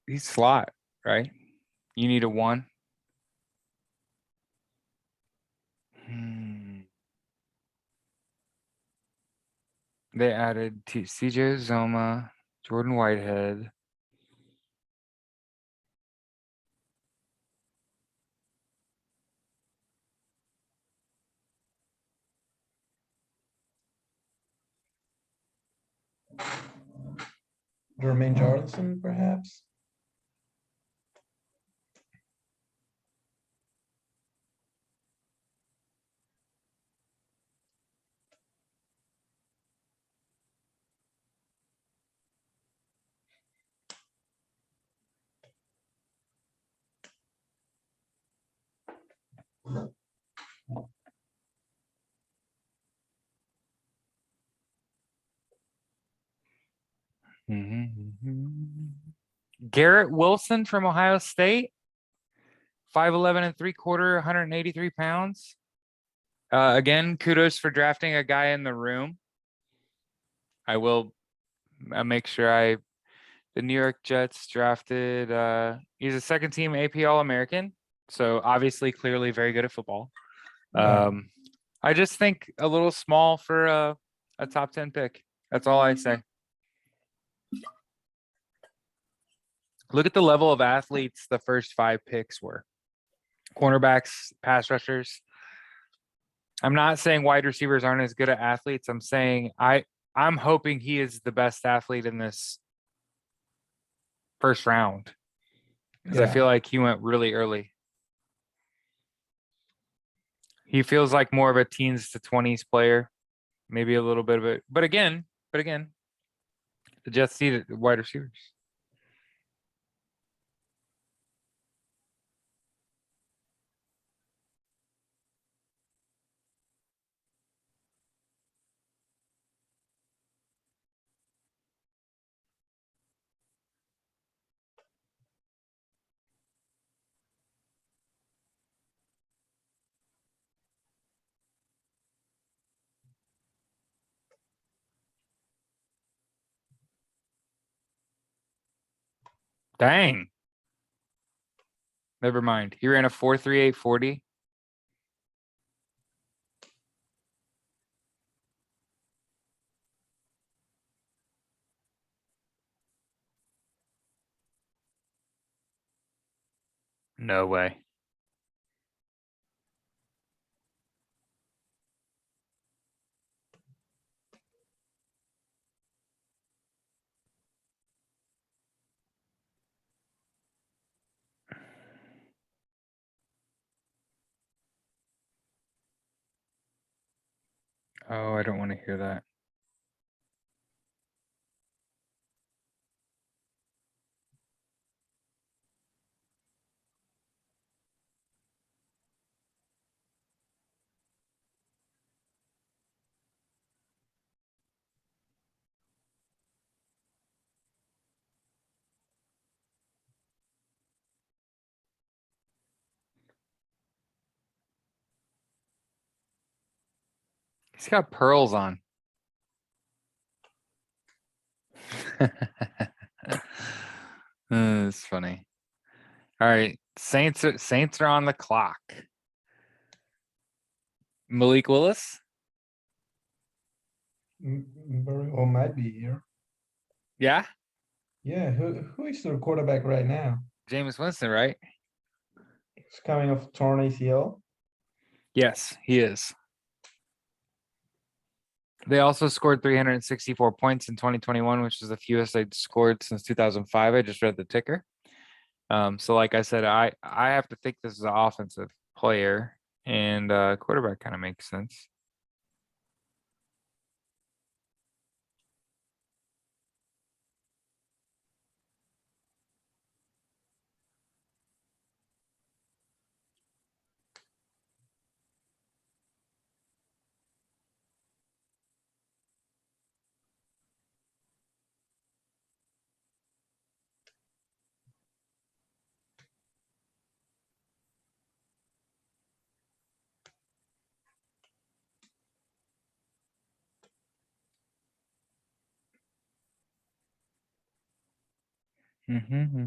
He's slot, right? You need a one. They added CJ Zoma, Jordan Whitehead. Jermaine Jordanson, perhaps. Garrett Wilson from Ohio State, 5'11 and 3/4, 183 pounds. Again, kudos for drafting a guy in the room. I will make sure the New York Jets drafted, he's a second team AP All-American. So obviously clearly very good at football. I just think a little small for a top 10 pick. That's all I say. Look at the level of athletes the first 5 picks were. Cornerbacks, pass rushers. I'm not saying wide receivers aren't as good at athletes. I'm saying I'm hoping he is the best athlete in this first round. Because I feel like he went really early. He feels like more of a teens to 20s player. Maybe a little bit of it. But again, the Jets see the wide receivers. Dang. Never mind. He ran a 4.3840. No way. Oh, I don't want to hear that. He's got pearls on. It's funny. All right. Saints are on the clock. Malik Willis. Very well might be here. Yeah. Yeah, who is their quarterback right now? Jameis Winston, right? He's coming off torn ACL. Yes, he is. They also scored 364 points in 2021, which is the fewest they'd scored since 2005. I just read the ticker. So like I said, I have to think this is an offensive player, and quarterback kind of makes sense. And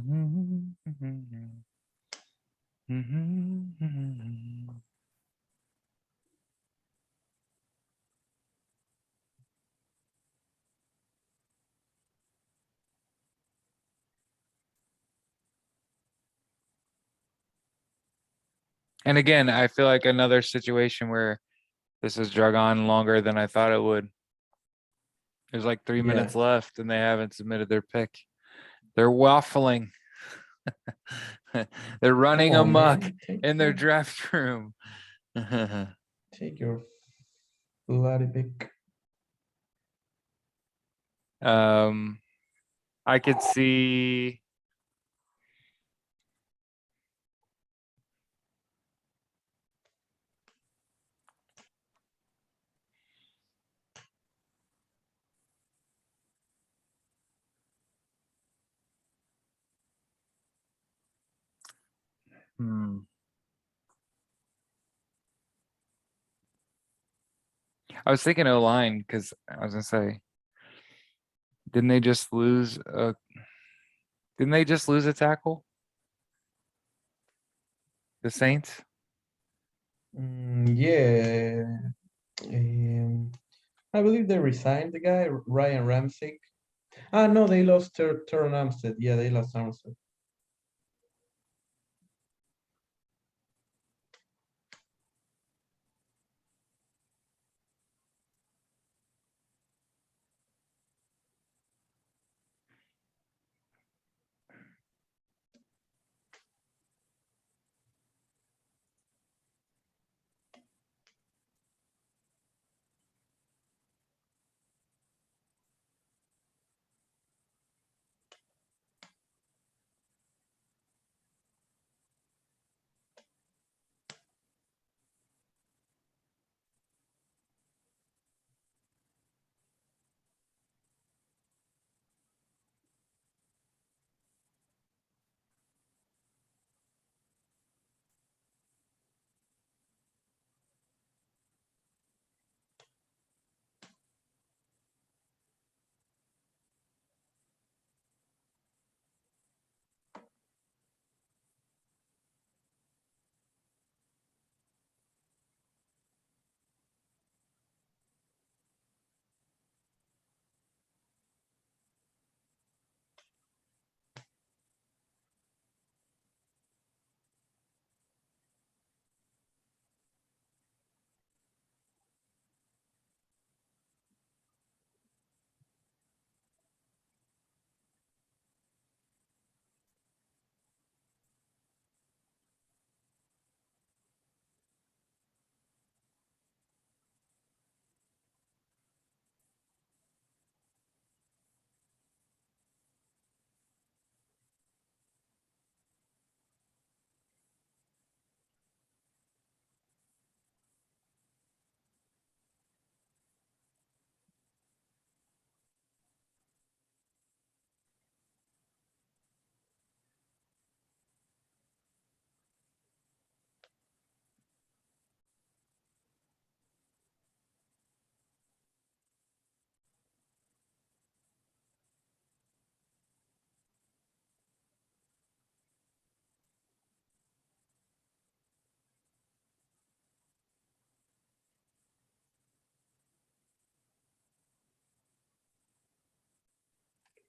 again, I feel like another situation where this has drug on longer than I thought it would. There's like 3 Yeah. minutes left and they haven't submitted their pick. They're waffling. They're running Come on, amok man. in their draft room. Take your bloody pick. I could see I was thinking O-line because I was gonna say, didn't they just lose a tackle? The Saints? Yeah. I believe they resigned the guy, Ryan Ramsey. Ah, no, they lost Teron Armstead. Yeah, they lost Armstead.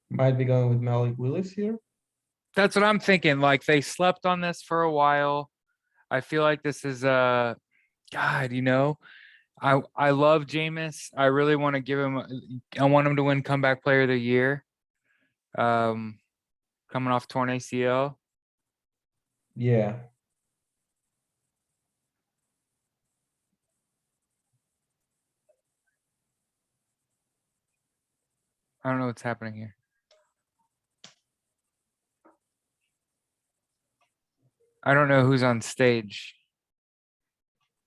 Might be going with Malik Willis here. That's what I'm thinking. Like they slept on this for a while. I feel like this is God, I love Jameis. I really want to give him I want him to win comeback player of the year. Coming off torn ACL. Yeah. I don't know what's happening here. I don't know who's on stage.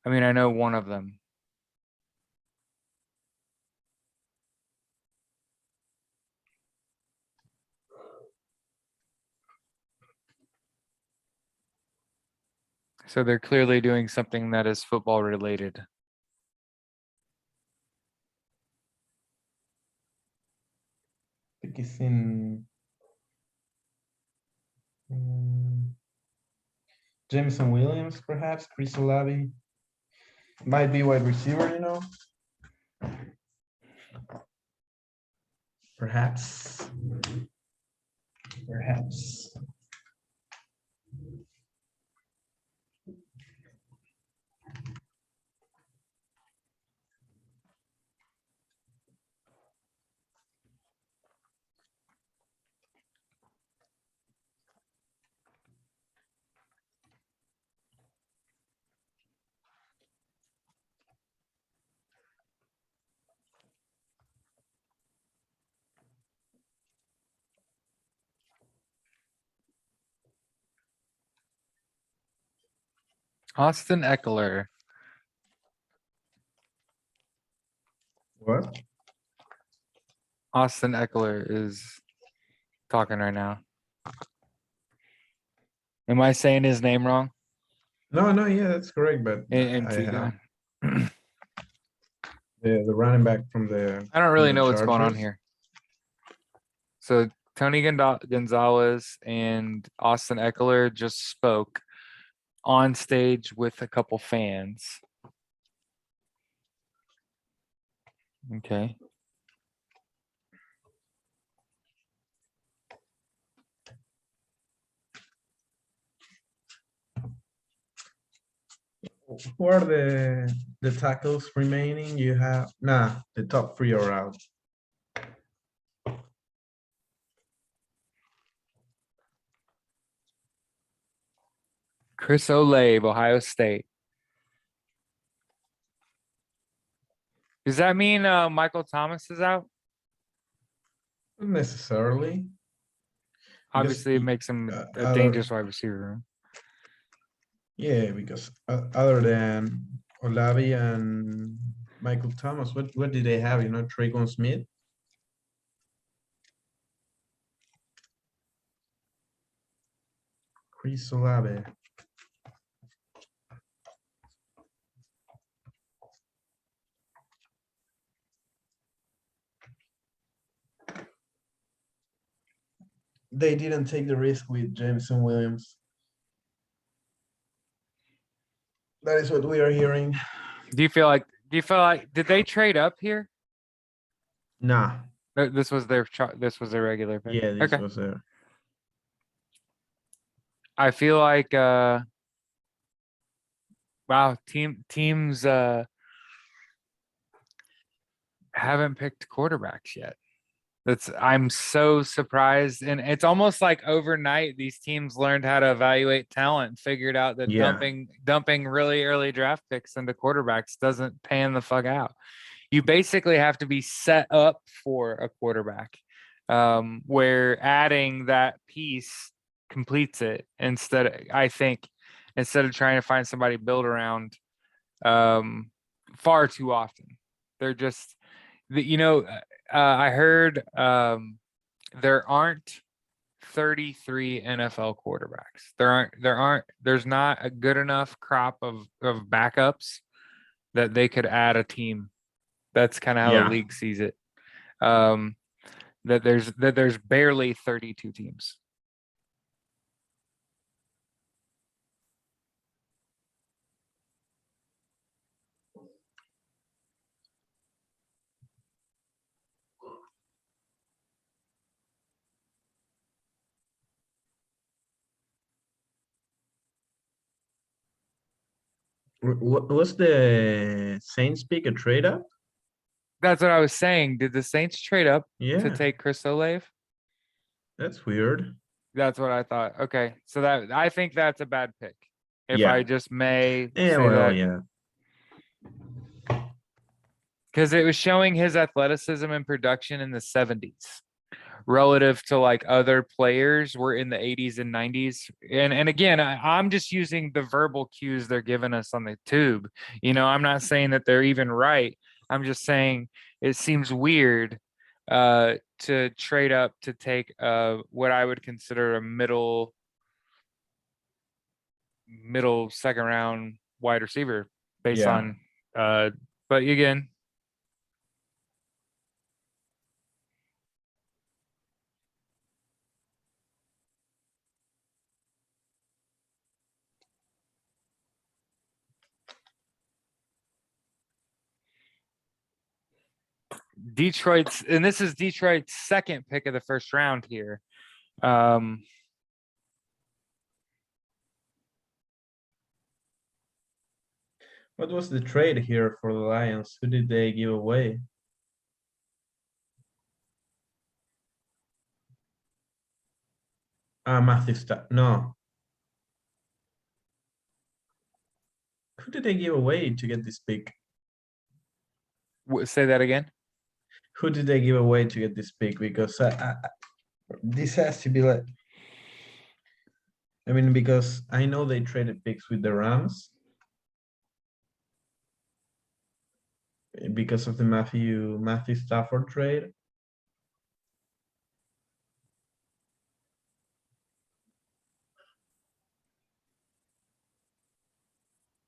I mean, I know one of them. So they're clearly doing something that is football related. Pick is in Jameson Williams, perhaps. Chris Olave. Might be wide receiver, Perhaps. Perhaps. Austin Eckler. What? Austin Eckler is talking right now. Am I saying his name wrong? No, yeah, that's correct. But I NT have guy. the running back from the. I don't really from the know what's going on Chargers. here. So Tony Gonzalez and Austin Eckler just spoke on stage with a couple fans. Okay. Who are the tackles remaining? You have the top three are out. Chris Olave, Ohio State. Does that mean Michael Thomas is out? Not necessarily. Because Obviously, it makes him a other- dangerous wide receiver. Yeah, because other than Olavi and Michael Thomas, what did they have? Treylon Smith. Chris Olave. They didn't take the risk with Jameson Williams. That is what we are hearing. Do you feel like did they trade up here? Nah. This was their regular pick. Yeah, this Okay. was a. I feel like wow, teams haven't picked quarterbacks yet. I'm so surprised, and it's almost like overnight these teams learned how to evaluate talent and figured out that dumping really early draft picks into quarterbacks doesn't pan the fuck out. You basically have to be set up for a quarterback, where adding that piece completes it instead of trying to find somebody to build around far too often. They're just I heard there aren't 33 NFL quarterbacks. There's not a good enough crop of backups that they could add a team. That's kind of how the league sees it. That there's barely 32 teams. Was the Saints pick a trade up? That's what I was saying. Did the Saints trade up to Yeah, take Chris Olave? that's weird. That's what I thought. Okay, so I think that's a bad pick. If Yeah. I just may Yeah, say well, that. yeah. Because it was showing his athleticism and production in the 70s relative to like other players were in the 80s and 90s. And again, I'm just using the verbal cues they're giving us on the tube. I'm not saying that they're even right. I'm just saying it seems weird to trade up to take what I would consider a middle second round wide receiver based on but again, Detroit's, and this is Detroit's second pick of the first round here. What was the trade here for the Lions? Who did they give away? Matthew no. Who did they give away to get this pick? Say that again. Who did they give away to get this pick? Because this has to be like, I mean, because I know they traded picks with the Rams because of the Matthew Stafford trade.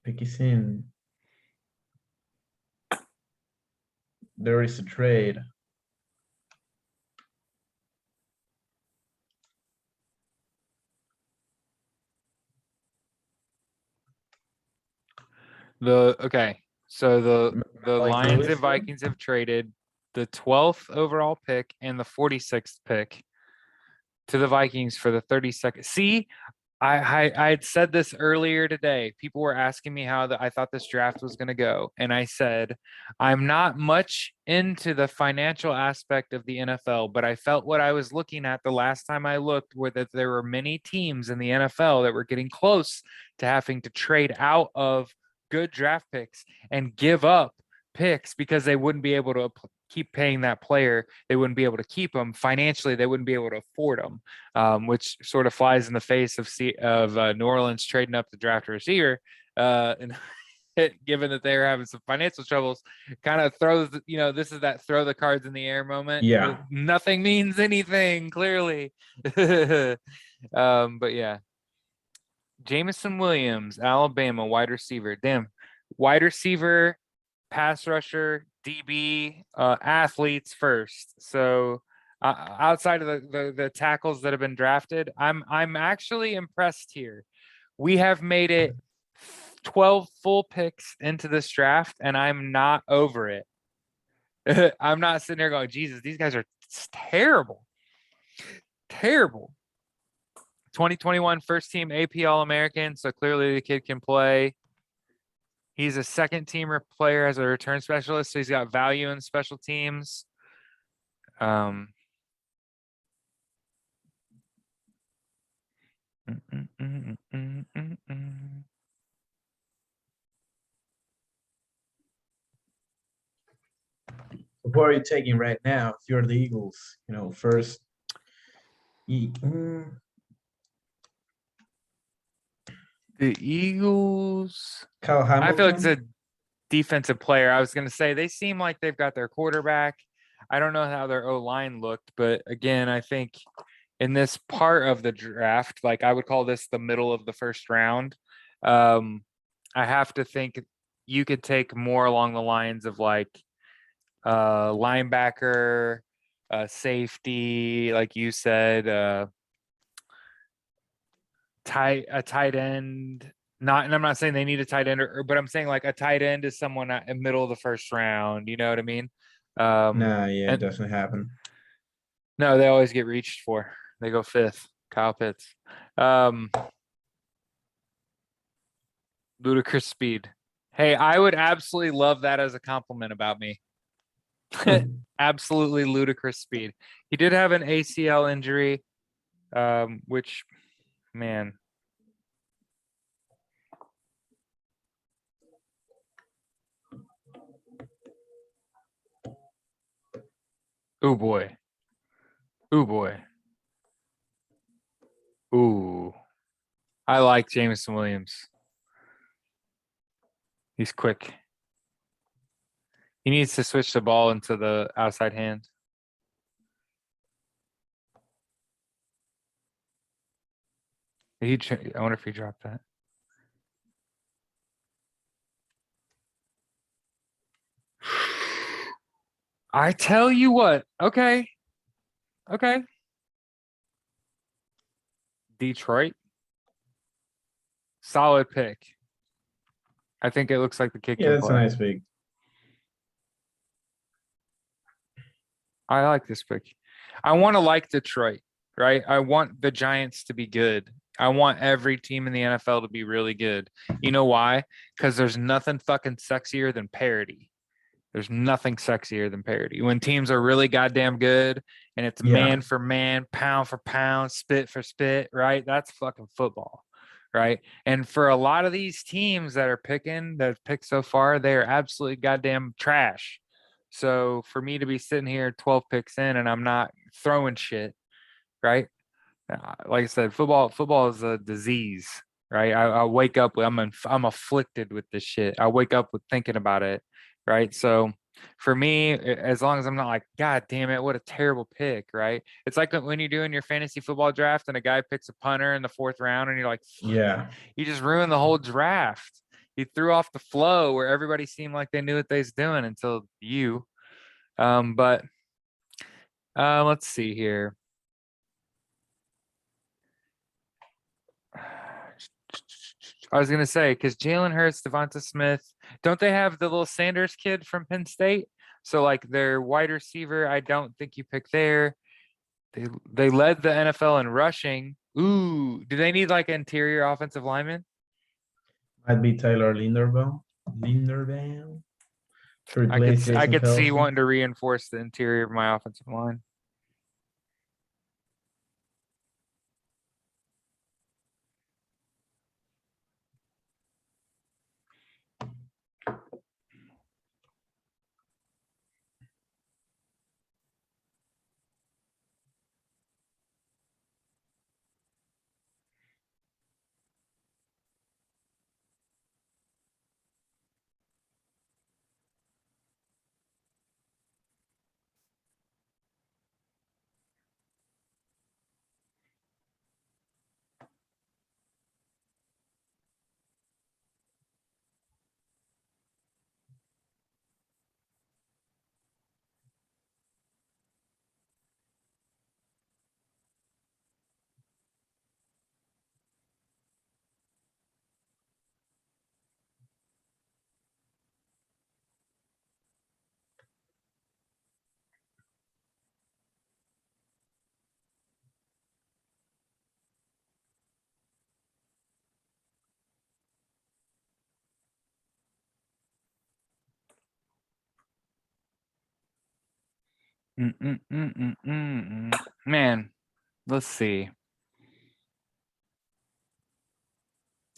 Pick is in. There is a trade. So the Like Lions Lewis and here? Vikings have traded the 12th overall pick and the 46th pick to the Vikings for the 32nd. See, I had said this earlier today. People were asking me how I thought this draft was going to go, and I said I'm not much into the financial aspect of the NFL, but I felt what I was looking at the last time I looked were that there were many teams in the NFL that were getting close to having to trade out of good draft picks and give up picks because they wouldn't be able to keep paying that player. They wouldn't be able to keep them financially. They wouldn't be able to afford them, which sort of flies in the face of New Orleans trading up to draft a receiver. And given that they're having some financial troubles, kind of throws, this is that throw the cards in the air moment. Yeah. Nothing means anything, clearly. But yeah. Jameson Williams, Alabama, wide receiver. Damn, wide receiver, pass rusher, DB, athletes first. So outside of the tackles that have been drafted, I'm actually impressed here. We have made it 12 full picks into this draft, and I'm not over it. I'm not sitting there going, Jesus, these guys are terrible. Terrible. 2021 first team AP All-American, so clearly the kid can play. He's a second teamer player as a return specialist, so he's got value in special teams. Oh Who are you taking right now? If you're the Eagles, first. The Eagles. Kyle I feel like it's a Hamilton. defensive player. I was going to say they seem like they've got their quarterback. I don't know how their O-line looked, but again, I think in this part of the draft, like I would call this the middle of the first round, I have to think you could take more along the lines of like linebacker, safety, like you said, a tight end. Not, and I'm not saying they need a tight end, but I'm saying like a tight end is someone in the middle of the first round. You know what I mean? Nah, yeah, it And doesn't happen. no, they always get reached for. They go fifth. Kyle Pitts. Ludicrous speed. Hey, I would absolutely love that as a compliment about me. Absolutely ludicrous speed. He did have an ACL injury, which, man. Oh boy. Oh boy. Ooh. I like Jameson Williams. He's quick. He needs to switch the ball into the outside hand. I wonder if he dropped that. I tell you what. Okay. Okay. Detroit. Solid pick. I think it looks like the kid Yeah, can that's a play. nice pick. I like this pick. I want to like Detroit, right? I want the Giants to be good. I want every team in the NFL to be really good. You know why? Because there's nothing fucking sexier than parity. There's nothing sexier than parity. When teams are really goddamn good and it's Yeah. man for man, pound for pound, spit for spit, right? That's fucking football, right? And for a lot of these teams that are picking, that have picked so far, they are absolutely goddamn trash. So for me to be sitting here 12 picks in and I'm not throwing shit, right? Like I said, football is a disease, right? I wake up with I'm afflicted with this shit. I wake up with thinking about it, right? So for me, as long as I'm not like, God damn it, what a terrible pick, right? It's like when you're doing your fantasy football draft and a guy picks a punter in the fourth round and you're like, Yeah. you just ruined the whole draft. You threw off the flow where everybody seemed like they knew what they was doing until you. But let's see here. I was gonna say because Jalen Hurts, Devonta Smith, don't they have the little Sanders kid from Penn State? So like their wide receiver, I don't think you pick there. They led the NFL in rushing. Ooh, do they need like interior offensive lineman? Might be Taylor Linderbaum. Linderbaum to replace I Jason could see Kelsey. wanting to reinforce the interior of my offensive line. Man, let's see.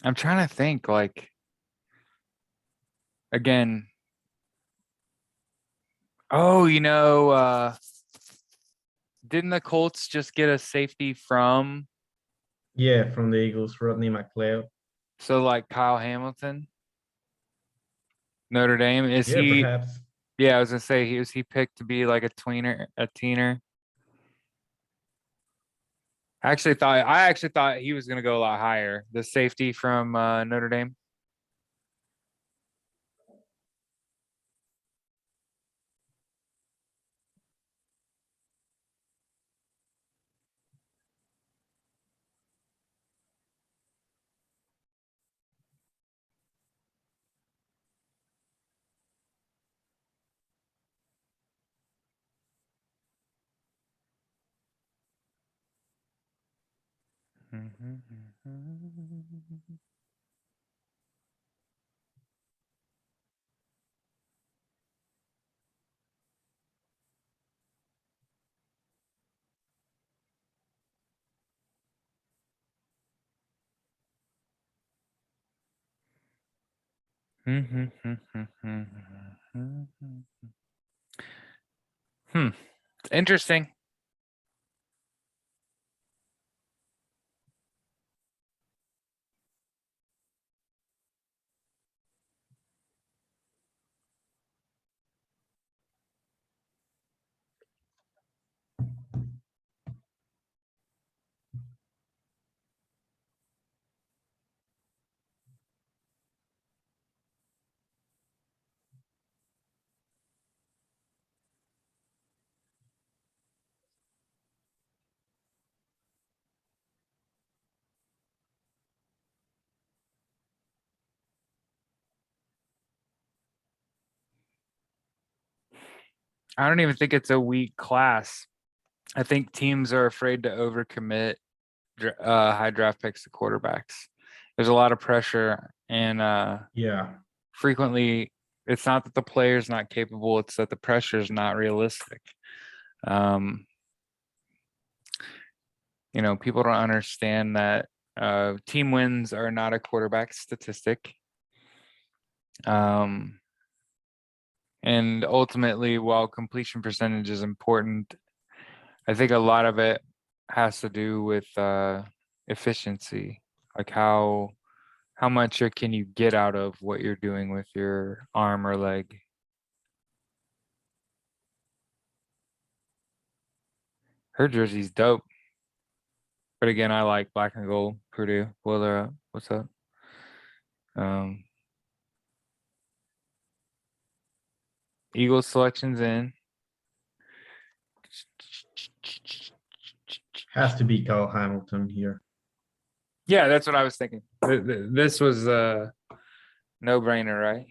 I'm trying to think like again. Oh, didn't the Colts just get a safety from Yeah, from the Eagles, Rodney McLeod. so like Kyle Hamilton, Notre Dame? Is Yeah, he perhaps. yeah, I was gonna say he picked to be like a teener. I actually thought he was gonna go a lot higher. The safety from Notre Dame. Hmm. Interesting. I don't even think it's a weak class. I think teams are afraid to overcommit high draft picks to quarterbacks. There's a lot of pressure, and Yeah. frequently it's not that the player's not capable, it's that the pressure is not realistic. People don't understand that team wins are not a quarterback statistic. And ultimately, while completion percentage is important, I think a lot of it has to do with efficiency, like how much can you get out of what you're doing with your arm or leg. Her jersey's dope, but again, I like black and gold. Purdue, well, they're up. What's up? Eagles selections in. Has to be Kyle Hamilton here. Yeah, that's what I was thinking. This was a no-brainer, right?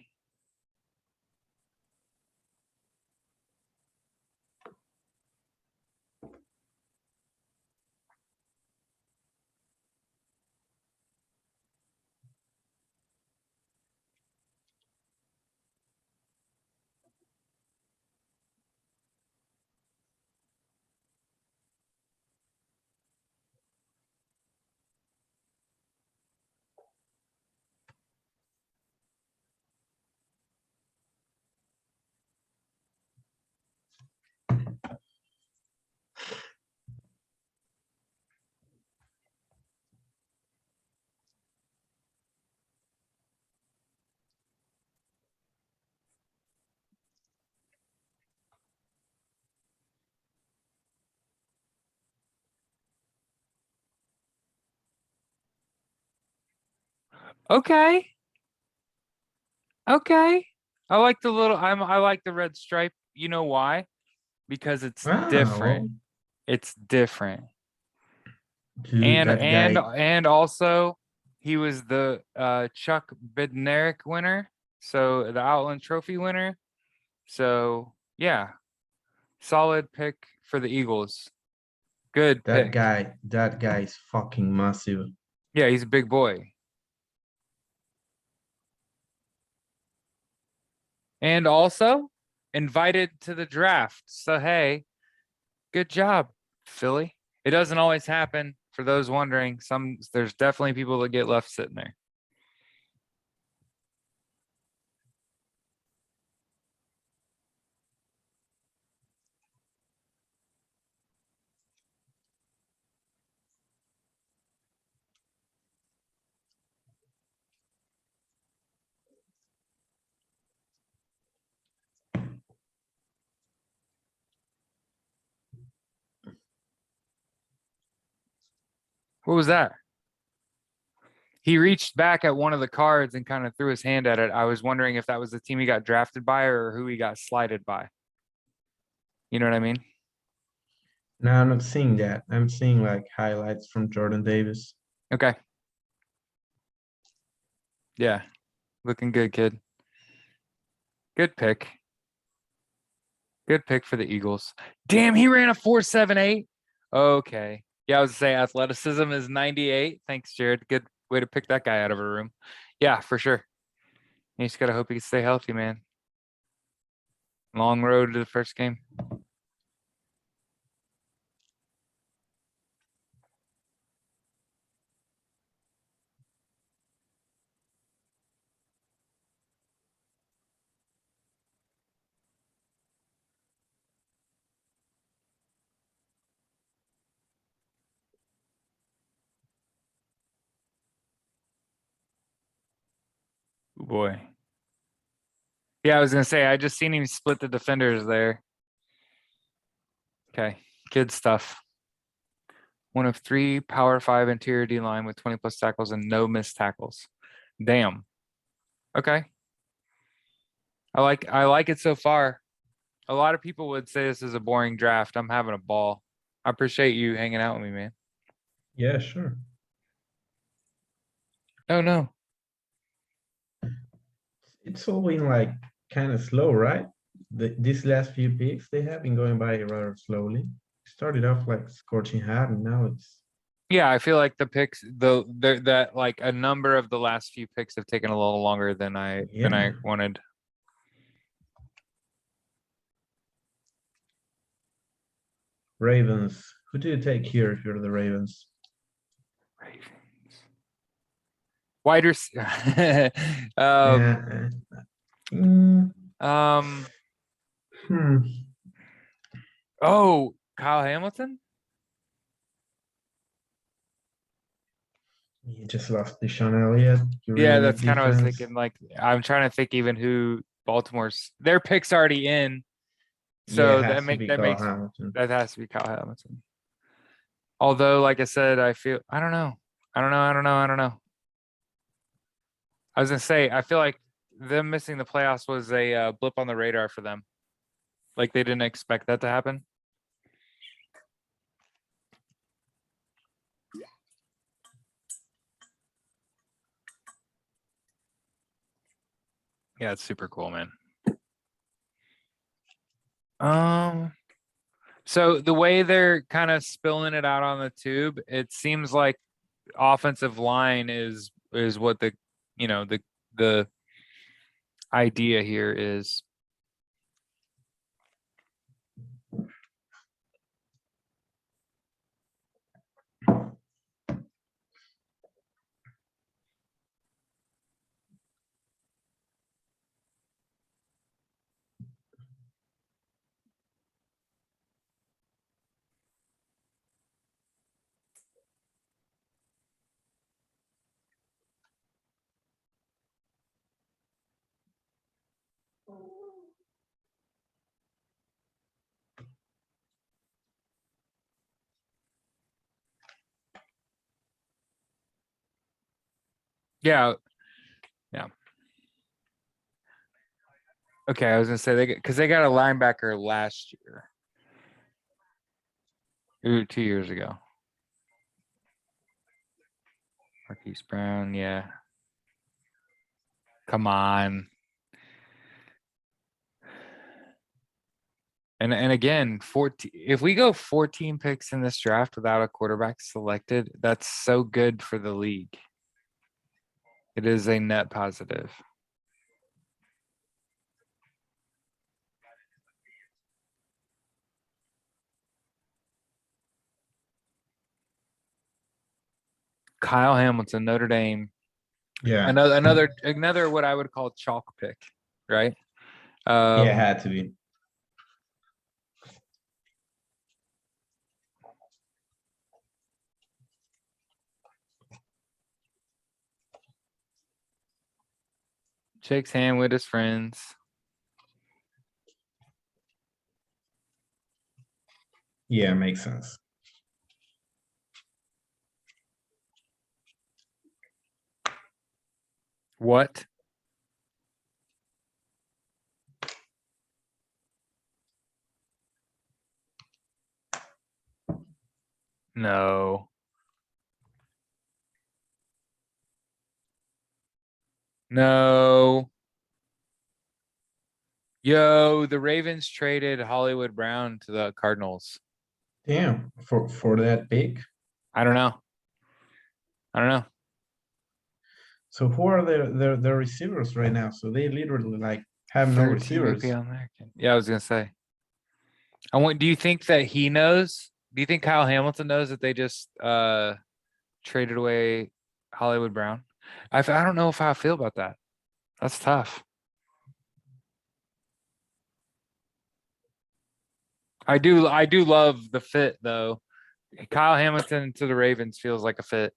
Okay. Okay. I like the little I like the red stripe. You know why? Because it's different. Well, It's different. dude, And that and guy. and also he was the Chuck Bednarik winner. So the Outland Trophy winner. So yeah, solid pick for the Eagles. Good pick. That guy is fucking massive. Yeah, he's a big boy. And also invited to the draft. So hey, good job, Philly. It doesn't always happen. For those wondering, there's definitely people that get left sitting there. What was that? He reached back at one of the cards and kind of threw his hand at it. I was wondering if that was the team he got drafted by or who he got slighted by. You know what I mean? No, I'm not seeing that. I'm seeing like highlights from Jordan Davis. Okay. Yeah. Looking good, kid. Good pick. Good pick for the Eagles. Damn, he ran a 4.78. Okay. Yeah, I was to say athleticism is 98. Thanks, Jared. Good way to pick that guy out of a room. Yeah, for sure. You just gotta hope he can stay healthy, man. Long road to the first game. Oh boy. Yeah, I was gonna say I just seen him split the defenders there. Okay, good stuff. One of 3 Power 5 interior D line with 20 plus tackles and no missed tackles. Damn. Okay. I like it so far. A lot of people would say this is a boring draft. I'm having a ball. I appreciate you hanging out with me, man. Yeah, sure. Oh no. It's all been like kind of slow, right? these last few picks, they have been going by rather slowly. Started off like scorching hot, and now it's Yeah, I feel like the picks, that like a number of the last few picks have taken a little longer than I yeah. wanted. Ravens. Who do you take here if you're the Ravens? Ravens. Wider. Yeah. Mm, Um. hmm. Oh, Kyle Hamilton. You just lost Deshaun Elliott. You really Yeah, need that's kind of what I was defense. thinking. Like, I'm trying to think even who Baltimore's their pick's already in, Yeah, it so has to be that Kyle makes Hamilton. that has to be Kyle Hamilton. Although, like I said, I don't know. I don't know. I was gonna say I feel like them missing the playoffs was a blip on the radar for them. Like they didn't expect that to happen. Yeah, it's super cool, man. So the way they're kind of spilling it out on the tube, it seems like offensive line is what the idea here is. Yeah, yeah. Okay, I was gonna say because they got a linebacker last year. Ooh, 2 years ago. Marquise Brown, yeah. Come on. And again, 14, if we go 14 picks in this draft without a quarterback selected, that's so good for the league. It is a net positive. Kyle Hamilton, Notre Dame. Yeah. Another what I would call chalk pick, right? Yeah, it had to be. Shakes hand with his friends. Yeah, makes sense. What? No. No. Yo, the Ravens traded Hollywood Brown to the Cardinals. Damn, for that pick. I don't know. I don't know. So who are their receivers right now? So they literally like have no Third team AP receivers. All-American. Yeah, I was gonna say. Do you think that he knows? Do you think Kyle Hamilton knows that they just traded away Hollywood Brown? I don't know if I feel about that. That's tough. I do love the fit though. Kyle Hamilton to the Ravens feels like a fit.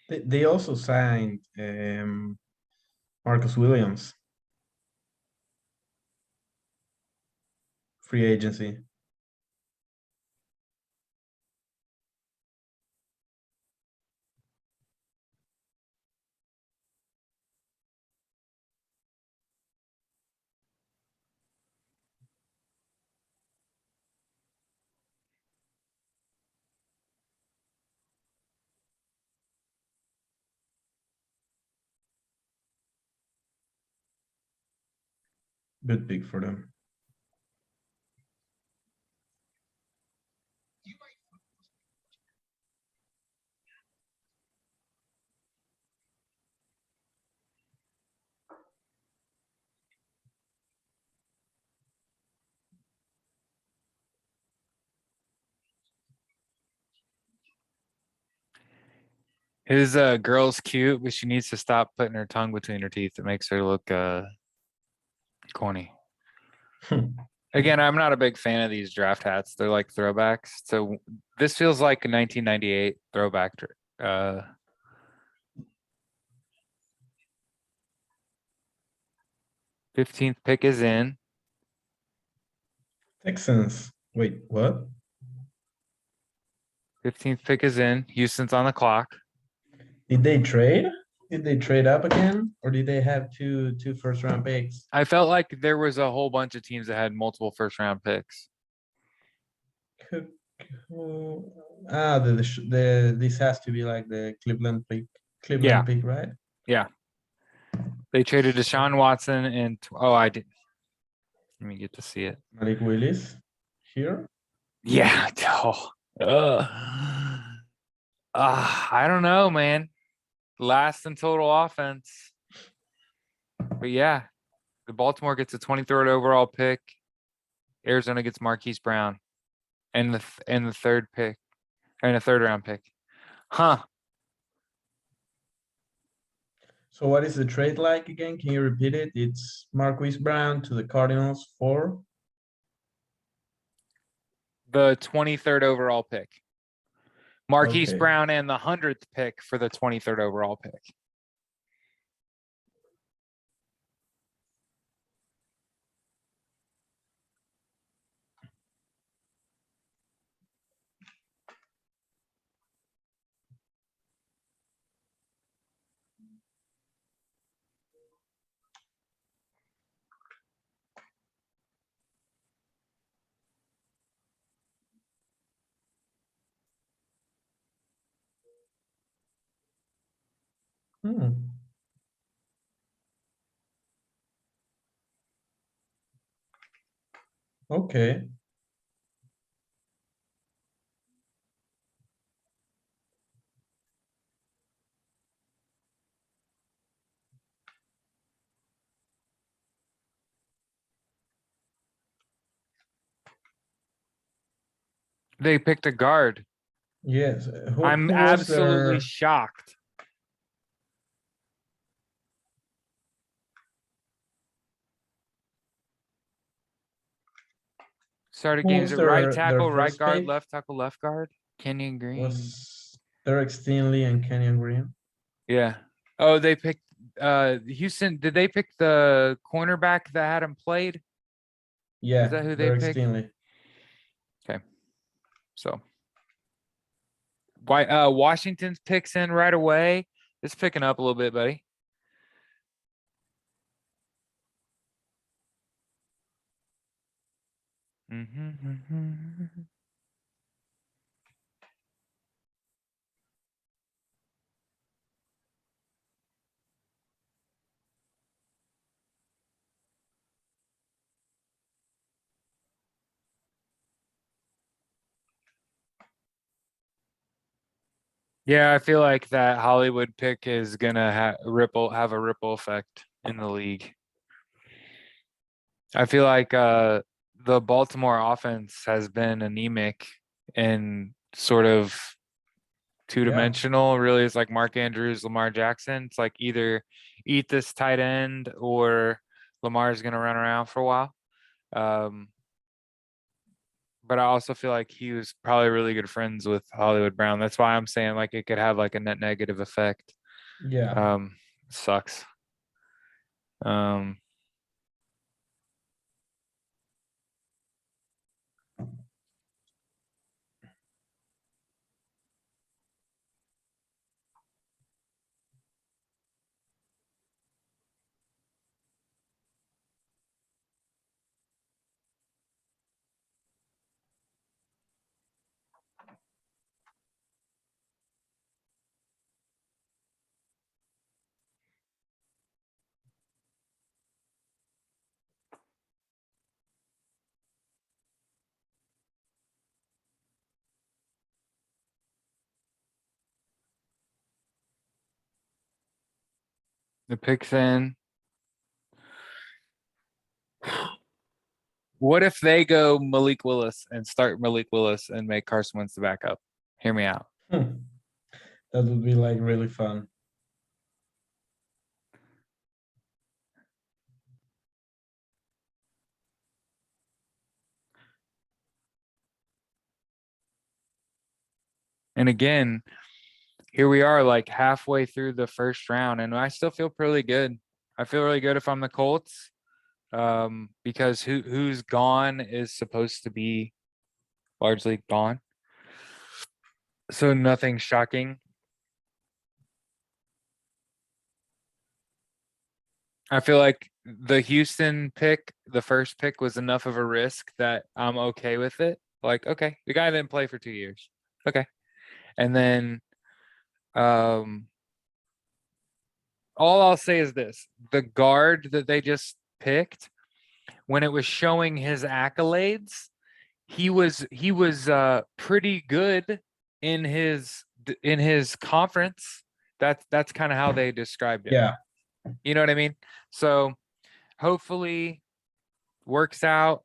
They also signed Marcus Williams, free agency. Good pick for them. His girl's cute, but she needs to stop putting her tongue between her teeth. It makes her look corny. Again, I'm not a big fan of these draft hats. They're like throwbacks. So this feels like a 1998 throwback. 15th pick is in. Texans. Wait, what? 15th pick is in. Houston's on the clock. Did they trade? Did they trade up again, or did they have two first round picks? I felt like there was a whole bunch of teams that had multiple first round picks. This has to be like the Cleveland pick. Yeah. Pick, right? Yeah. They traded Deshaun Watson and I did. Let me get to see it. Malik Willis here. Yeah. I don't know, man. Last in total offense. But yeah, the Baltimore gets a 23rd overall pick. Arizona gets Marquise Brown and the third pick, and a third round pick. Huh. So what is the trade like again? Can you repeat it? It's Marquise Brown to the Cardinals for the 23rd overall pick. Marquise Okay. Brown and the 100th pick for the 23rd overall pick. Okay. They picked a guard. Yes. I'm who was absolutely shocked. Started games at right tackle, right guard, pick? left tackle, left guard. Kenyon Green. Was Derek Stingley and Kenyon Green? Yeah. Oh, they picked Houston. Did they pick the cornerback that hadn't played? Yeah. Is that who they Derek picked? Stingley. Okay. So Washington's picks in right away. It's picking up a little bit, buddy. Yeah, I feel like that Hollywood pick is gonna have a ripple effect in the league. I feel like the Baltimore offense has been anemic and sort of two-dimensional. Really, it's like Mark Andrews, Lamar Jackson. It's like either eat this tight end or Lamar's gonna run around for a while. But I also feel like he was probably really good friends with Hollywood Brown. That's why I'm saying like it could have like a net negative effect. Yeah. Sucks. The picks in. What if they go Malik Willis and start Malik Willis and make Carson Wentz the backup? Hear me out. That would be like really fun. And again, here we are like halfway through the first round, and I still feel pretty good. I feel really good if I'm the Colts, because who's gone is supposed to be largely gone. So nothing shocking. I feel like the Houston pick, the first pick, was enough of a risk that I'm okay with it. Like, okay, the guy didn't play for 2 years. Okay. And then all I'll say is this: the guard that they just picked, when it was showing his accolades, he was pretty good in his conference. That's kind of how they described it. Yeah. You know what I mean? So hopefully works out,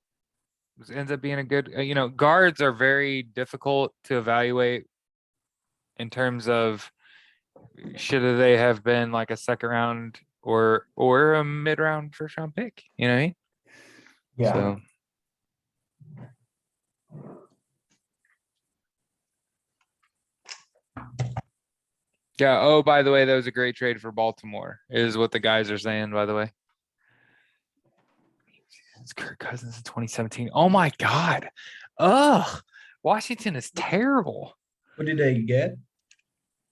ends up being a good, guards are very difficult to evaluate in terms of should they have been like a second round or a mid round first round pick, you know what I mean? Yeah. So yeah. Oh, by the way, that was a great trade for Baltimore, is what the guys are saying, by the way. It's Kirk Cousins in 2017. Oh my God. Ugh. Washington is terrible. What did they get?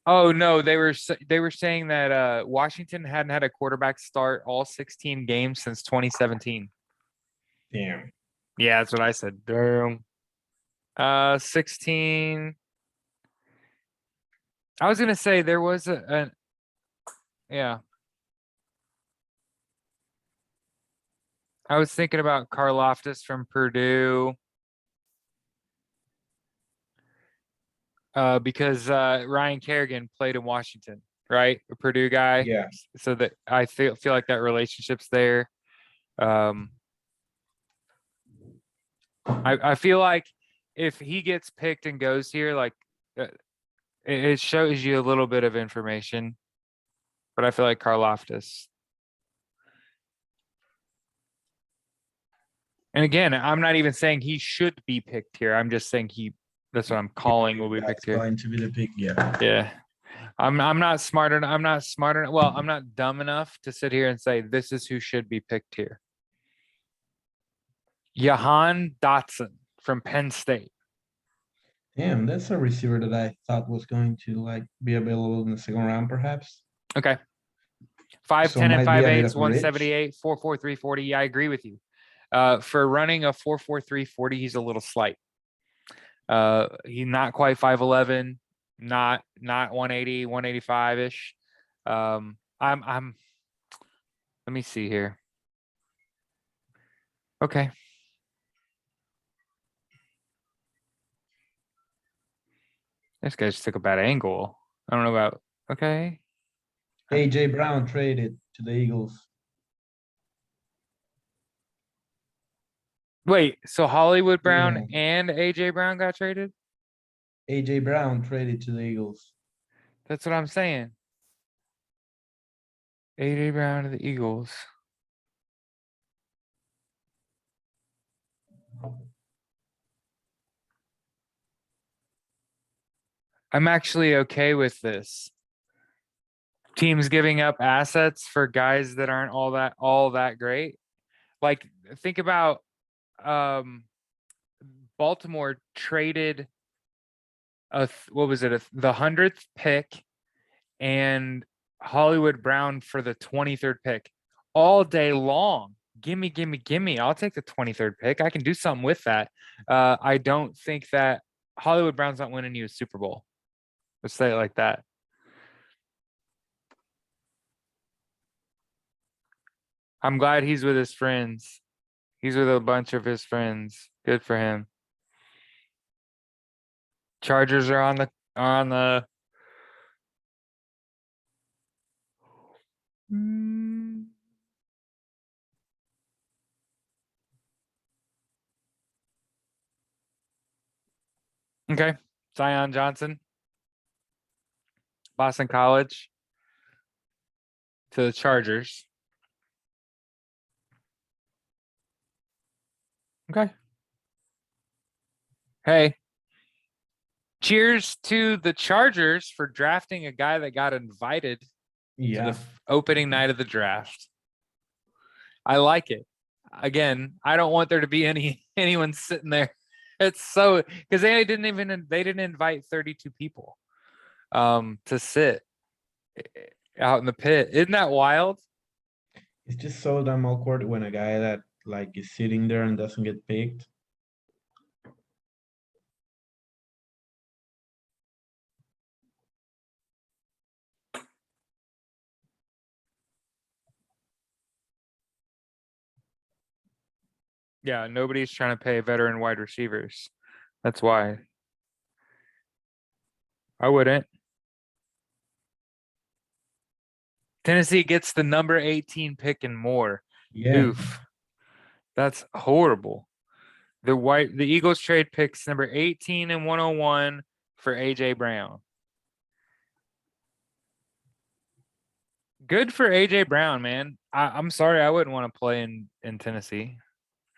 Oh no, they were saying that Washington hadn't had a quarterback start all 16 games since 2017. Damn. Yeah, that's what I said. Damn. 16. I was gonna say there was yeah. I was thinking about Karlaftis from Purdue. Because Ryan Kerrigan played in Washington, right? A Purdue guy. Yeah. So that I feel like that relationship's there. I feel like if he gets picked and goes here, like it shows you a little bit of information. But I feel like Karlaftis. And again, I'm not even saying he should be picked here. I'm just saying that's what I'm calling will be picked here. Going to be the pick, yeah. Yeah. I'm not smart enough. Well, I'm not dumb enough to sit here and say this is who should be picked here. Jahan Dotson from Penn State. Damn, that's a receiver that I thought was going to like be available in the second round, perhaps. Okay. So 5'10" and might be a bit 5'8", of a 178, 4'4", 340. Yeah, I agree with you. For running a 4'4", 340, he's a little slight. He's not quite 5'11", not 180, 185-ish. I'm let me see here. Okay. This guy just took a bad angle. I don't know about, okay. AJ Brown traded to the Eagles. Wait, so Hollywood Brown Yeah. and AJ Brown got traded? AJ Brown traded to the Eagles. That's what I'm saying. AJ Brown to the Eagles. I'm actually okay with this. Teams giving up assets for guys that aren't all that great. Like think about Baltimore traded what was it? The 100th pick and Hollywood Brown for the 23rd pick all day long. Gimme, gimme, gimme. I'll take the 23rd pick. I can do something with that. I don't think that Hollywood Brown's not winning you a Super Bowl. Let's say it like that. I'm glad he's with his friends. He's with a bunch of his friends. Good for him. Chargers are on the Okay. Zion Johnson. Boston College to the Chargers. Okay. Hey, cheers to the Chargers for drafting a guy that got invited to Yeah. the opening night of the draft. I like it. Again, I don't want there to be anyone sitting there. It's so because they didn't invite 32 people to sit out in the pit. Isn't that wild? It's just so damn awkward when a guy that like is sitting there and doesn't get picked. Yeah, nobody's trying to pay veteran wide receivers. That's why. I wouldn't. Tennessee gets the number 18 pick and more. Yeah. Oof. That's horrible. The Eagles trade picks number 18 and 101 for AJ Brown. Good for AJ Brown, man. I'm sorry, I wouldn't want to play in Tennessee.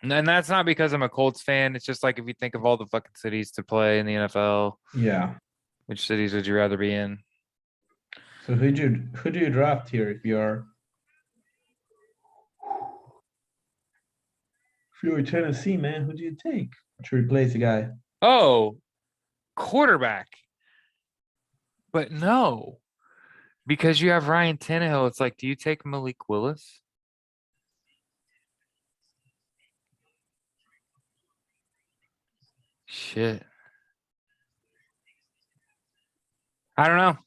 And that's not because I'm a Colts fan. It's just like if you think of all the fucking cities to play in the NFL, Yeah. which cities would you rather be in? So who do you draft here if you're Tennessee, man? Who do you take to replace the guy? Oh, quarterback. But no, because you have Ryan Tannehill. It's like, do you take Malik Willis? Shit. I don't know.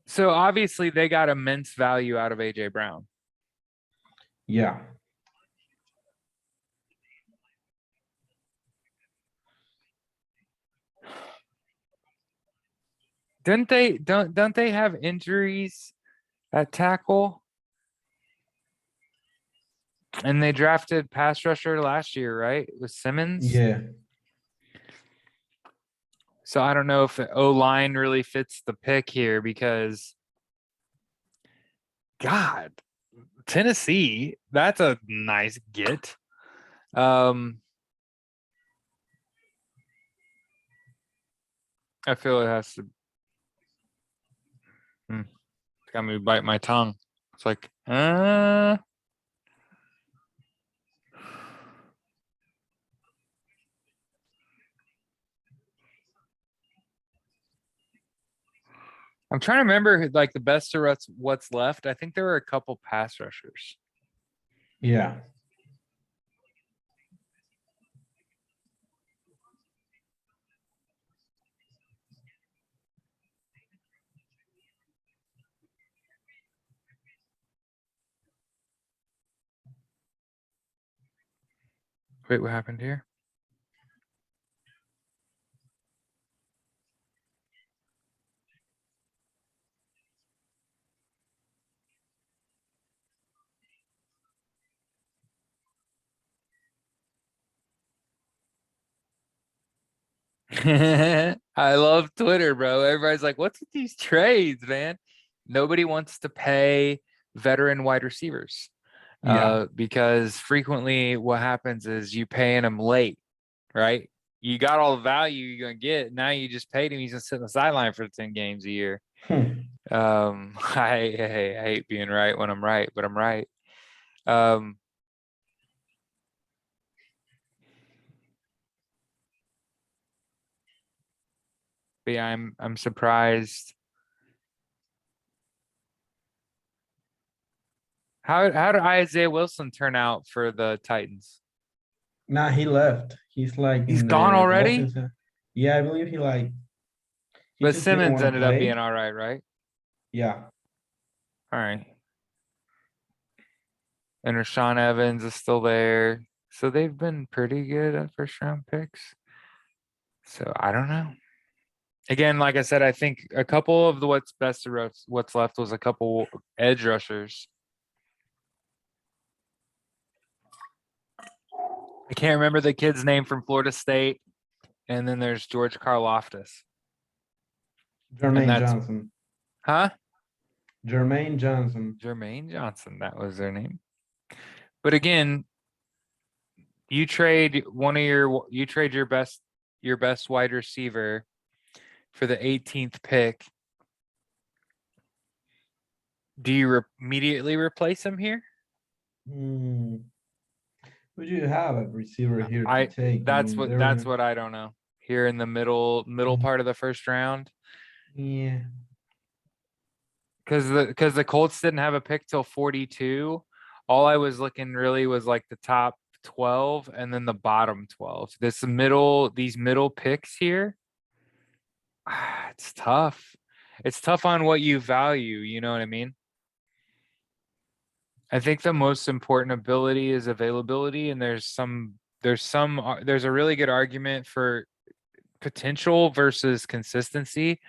So obviously they got immense value out of AJ Brown. Yeah. Don't they have injuries at tackle? And they drafted pass rusher last year, right? With Simmons. Yeah. So I don't know if the O-line really fits the pick here because God, Tennessee, that's a nice get. I feel it has to it's got me to bite my tongue. It's like, I'm trying to remember like the best of what's left. I think there were a couple pass rushers. Yeah. Wait, what happened here? I love Twitter, bro. Everybody's like, what's with these trades, man? Nobody wants to pay veteran wide receivers. Yeah. Because frequently what happens is you paying them late, right? You got all the value you're gonna get. Now you just paid him. He's gonna sit on the sideline for 10 games a year. I hate being right when I'm right, but I'm right. But yeah, I'm surprised. How did Isaiah Wilson turn out for the Titans? Nah, he left. He's like He's in gone the already? Dolphins. Yeah, I believe he But just didn't Simmons want to ended up play. being all right? Yeah. All right. And Rashawn Evans is still there. So they've been pretty good at first round picks. So I don't know. Again, like I said, I think a couple of what's left was a couple edge rushers. I can't remember the kid's name from Florida State. and then there's George Karlaftis. Jermaine that's- Johnson. Huh? Jermaine Johnson. Jermaine Johnson, that was their name. But again, you trade your best wide receiver for the 18th pick. Do you immediately replace him here? Would you have a receiver here to take? That's what I don't know. Here in the middle part of the first round. Yeah. Because the Colts didn't have a pick till 42. All I was looking really was like the top 12 and then the bottom 12. These middle picks here. It's tough. It's tough on what you value, you know what I mean? I think the most important ability is availability, and there's a really good argument for potential versus consistency,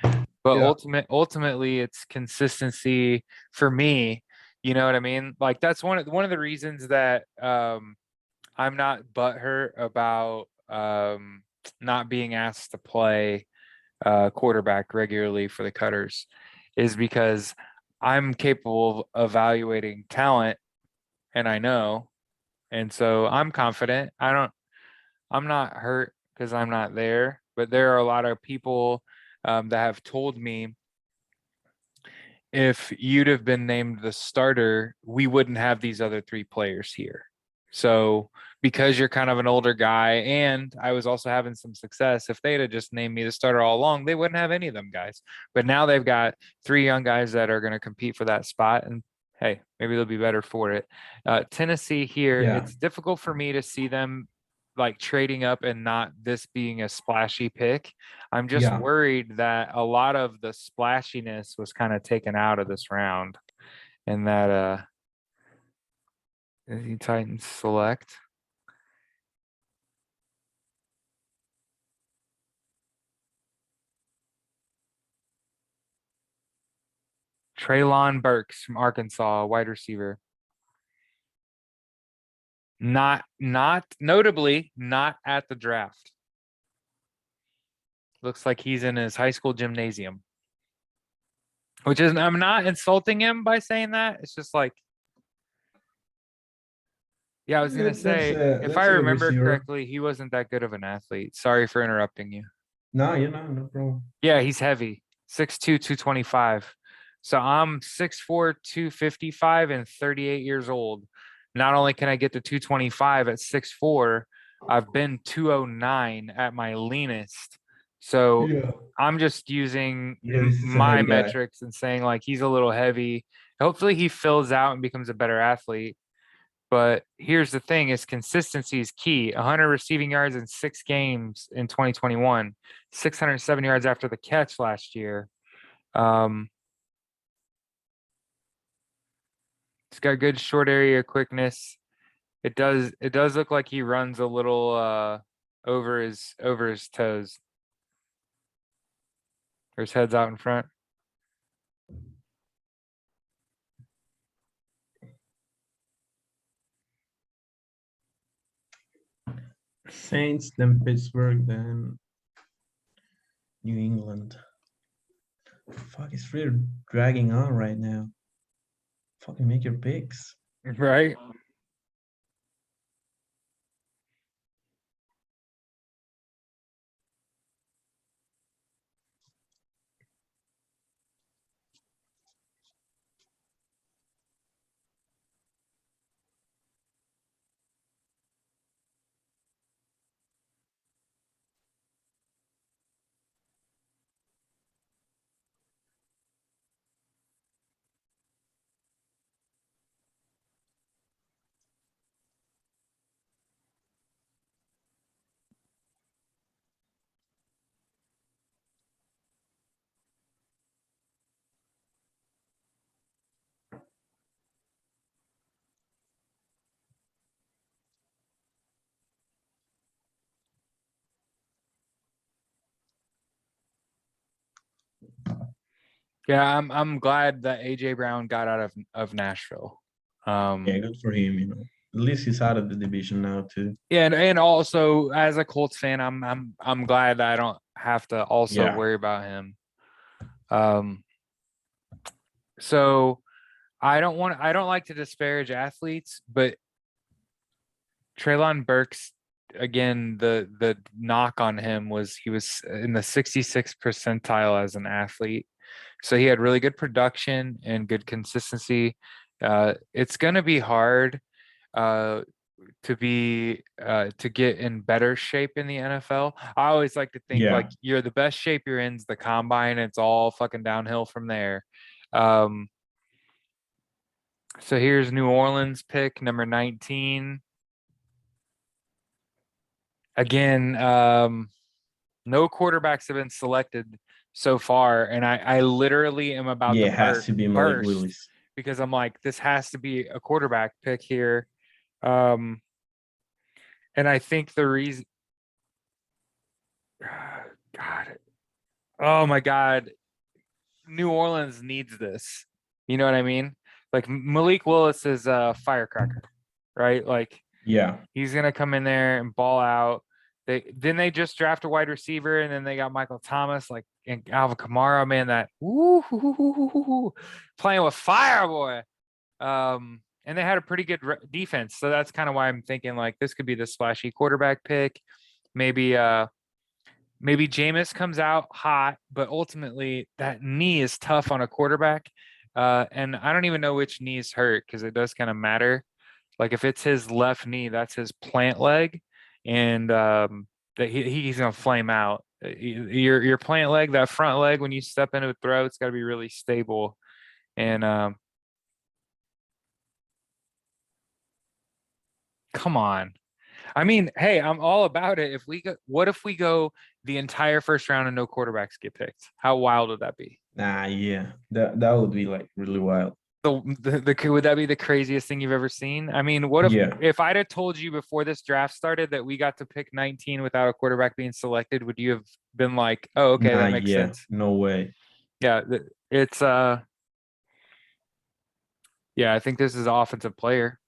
but Yeah. ultimately it's consistency for me. You know what I mean? Like that's one of the reasons that I'm not butthurt about not being asked to play quarterback regularly for the Cutters, is because I'm capable of evaluating talent, and I know, and so I'm confident. I'm not hurt because I'm not there, but there are a lot of people that have told me, if you'd have been named the starter, we wouldn't have these other three players here. So because you're kind of an older guy, and I was also having some success, if they'd have just named me the starter all along, they wouldn't have any of them guys. But now they've got three young guys that are going to compete for that spot, and hey, maybe they'll be better for it. Tennessee here, Yeah. it's difficult for me to see them like trading up and not this being a splashy pick. I'm just worried that a lot of the splashiness was kind of taken out of this round, and that the Titans select. Treylon Berks from Arkansas, wide receiver. Not notably not at the draft. Looks like he's in his high school gymnasium. Which is, I'm not insulting him by saying that. It's just like, yeah, I was gonna say, if I remember correctly, he wasn't that good of an athlete. Sorry for interrupting you. No, no problem. Yeah, he's heavy. 6'2", 225. So I'm 6'4", 255 and 38 years old. Not only can I get to 225 at 6'4", I've been 209 at my leanest. So I'm just using my metrics and saying like he's a little heavy. Hopefully he fills out and becomes a better athlete. But here's the thing, is consistency is key. 100 receiving yards in 6 games in 2021, 607 yards after the catch last year. He's got good short area quickness. It does look like he runs a little over his toes. Or his head's out in front. Saints, then Pittsburgh, then New England. Fuck, it's really dragging on right now. Fucking make your picks. Right. Yeah, I'm glad that AJ Brown got out of Nashville. Yeah, good for him, you know. At least he's out of the division now too. Yeah, and also as a Colts fan, I'm glad that I don't have to also Yeah. worry about him. So I don't like to disparage athletes, but Treylon Berks, again, the knock on him was he was in the 66th percentile as an athlete. So he had really good production and good consistency. It's going to be hard to get in better shape in the NFL. I always like to think like Yeah. you're the best shape you're in's the combine. It's all fucking downhill from there. Um, so here's New Orleans pick number 19. Again, no quarterbacks have been selected so far, and I literally am about Yeah, to it has to be Malik burst Willis. because I'm like, this has to be a quarterback pick here. Um, and I think the reason, God, oh my God, New Orleans needs this. You know what I mean? Like Malik Willis is a firecracker, right? Like Yeah. he's gonna come in there and ball out. They just draft a wide receiver, and then they got Michael Thomas, like and Alvin Kamara, man, that playing with fire, boy. And they had a pretty good defense, so that's kind of why I'm thinking like this could be the splashy quarterback pick. Maybe maybe Jameis comes out hot, but ultimately that knee is tough on a quarterback. And I don't even know which knee is hurt because it does kind of matter. Like if it's his left knee, that's his plant leg, and that he's gonna flame out. Your plant leg, that front leg, when you step into a throw, it's got to be really stable. And come on, I mean, hey, I'm all about it. If we go, what if we go the entire first round and no quarterbacks get picked? How wild would that be? Nah, yeah. That would be like really wild. Would that be the craziest thing you've ever seen? I mean, what Yeah. if I'd have told you before this draft started that we got to pick 19 without a quarterback being selected? Would you have been like, "Oh, okay, Nah, that makes yeah. sense"? No way. Yeah, it's yeah, I think this is an offensive player.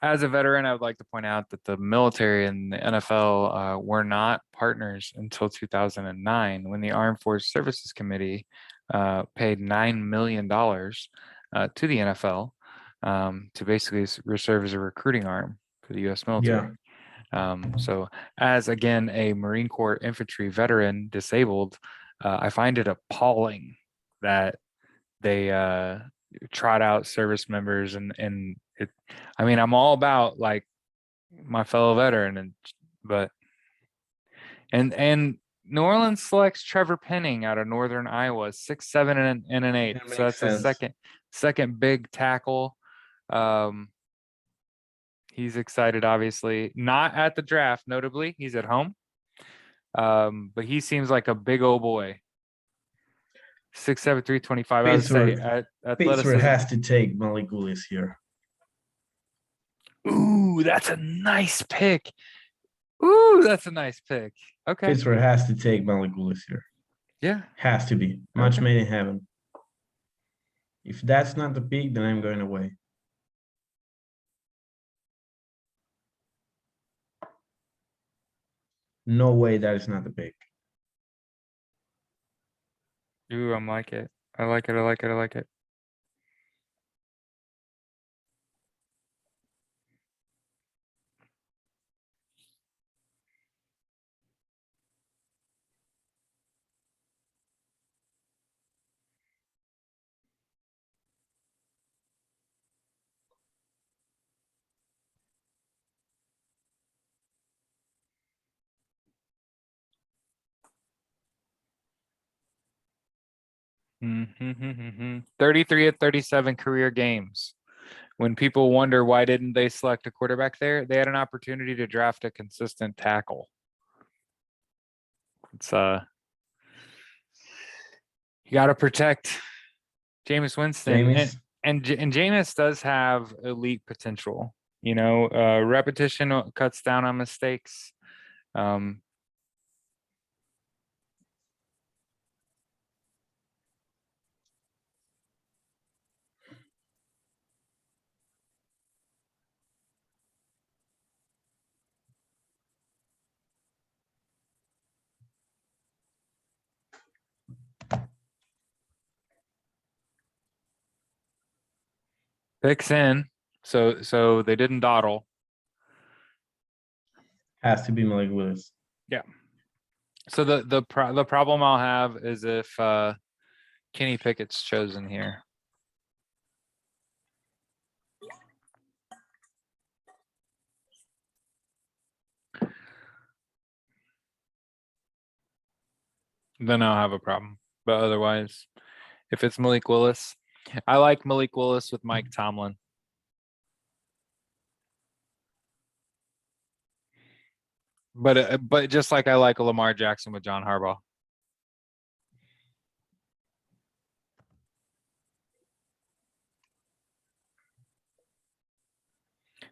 As a veteran, I would like to point out that the military and the NFL were not partners until 2009 when the Armed Forces Services Committee paid $9 million to the NFL to basically serve as a recruiting arm for the U.S. military. Yeah. So, as again, a Marine Corps infantry veteran, disabled, I find it appalling that they trot out service members and it, I mean, I'm all about like my fellow veteran but and New Orleans selects Trevor Penning out of Northern Iowa, 6'7" and an 8. That So makes that's a sense. second big tackle. Um, he's excited, obviously. Not at the draft, notably. He's at home. But he seems like a big old boy. 6'7", 325. I would say Pittsburgh. at Pittsburgh athleticism. has to take Malik Willis here. Ooh, that's a nice pick. Ooh, that's a nice pick. Okay. Pittsburgh has to take Malik Willis here. Yeah. Has to be. Much Okay. made in heaven. If that's not the pick, then I'm going away. No way that is not the pick. Ooh, I like it. I like it. I like it. I like it. 33 of 37 career games. When people wonder why didn't they select a quarterback there, they had an opportunity to draft a consistent tackle. It's you got to protect Jameis Winston, James. and Jameis does have elite potential. You know, repetition cuts down on mistakes. Picks in, so they didn't dawdle. Has to be Malik Willis. Yeah. So the problem I'll have is if Kenny Pickett's chosen here. Then I'll have a problem. But otherwise, if it's Malik Willis, I like Malik Willis with Mike Tomlin. But just like I like a Lamar Jackson with John Harbaugh.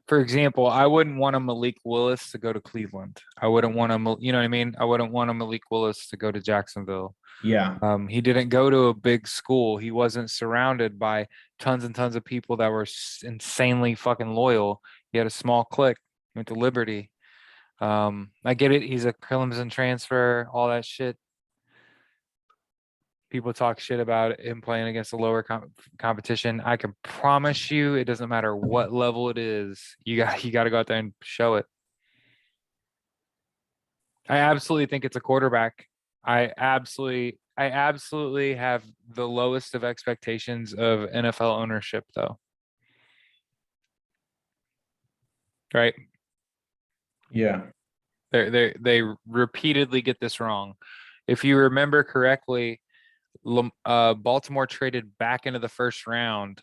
For example, I wouldn't want a Malik Willis to go to Cleveland. I wouldn't want a, you know what I mean? I wouldn't want a Malik Willis to go to Jacksonville. Yeah. He didn't go to a big school. He wasn't surrounded by tons and tons of people that were insanely fucking loyal. He had a small clique. He went to Liberty. I get it. He's a Clemson transfer, all that shit. People talk shit about him playing against a lower competition. I can promise you, it doesn't matter what level it is. You got to go out there and show it. I absolutely think it's a quarterback. I absolutely have the lowest of expectations of NFL ownership, though. Right? Yeah. They repeatedly get this wrong. If you remember correctly, Baltimore traded back into the first round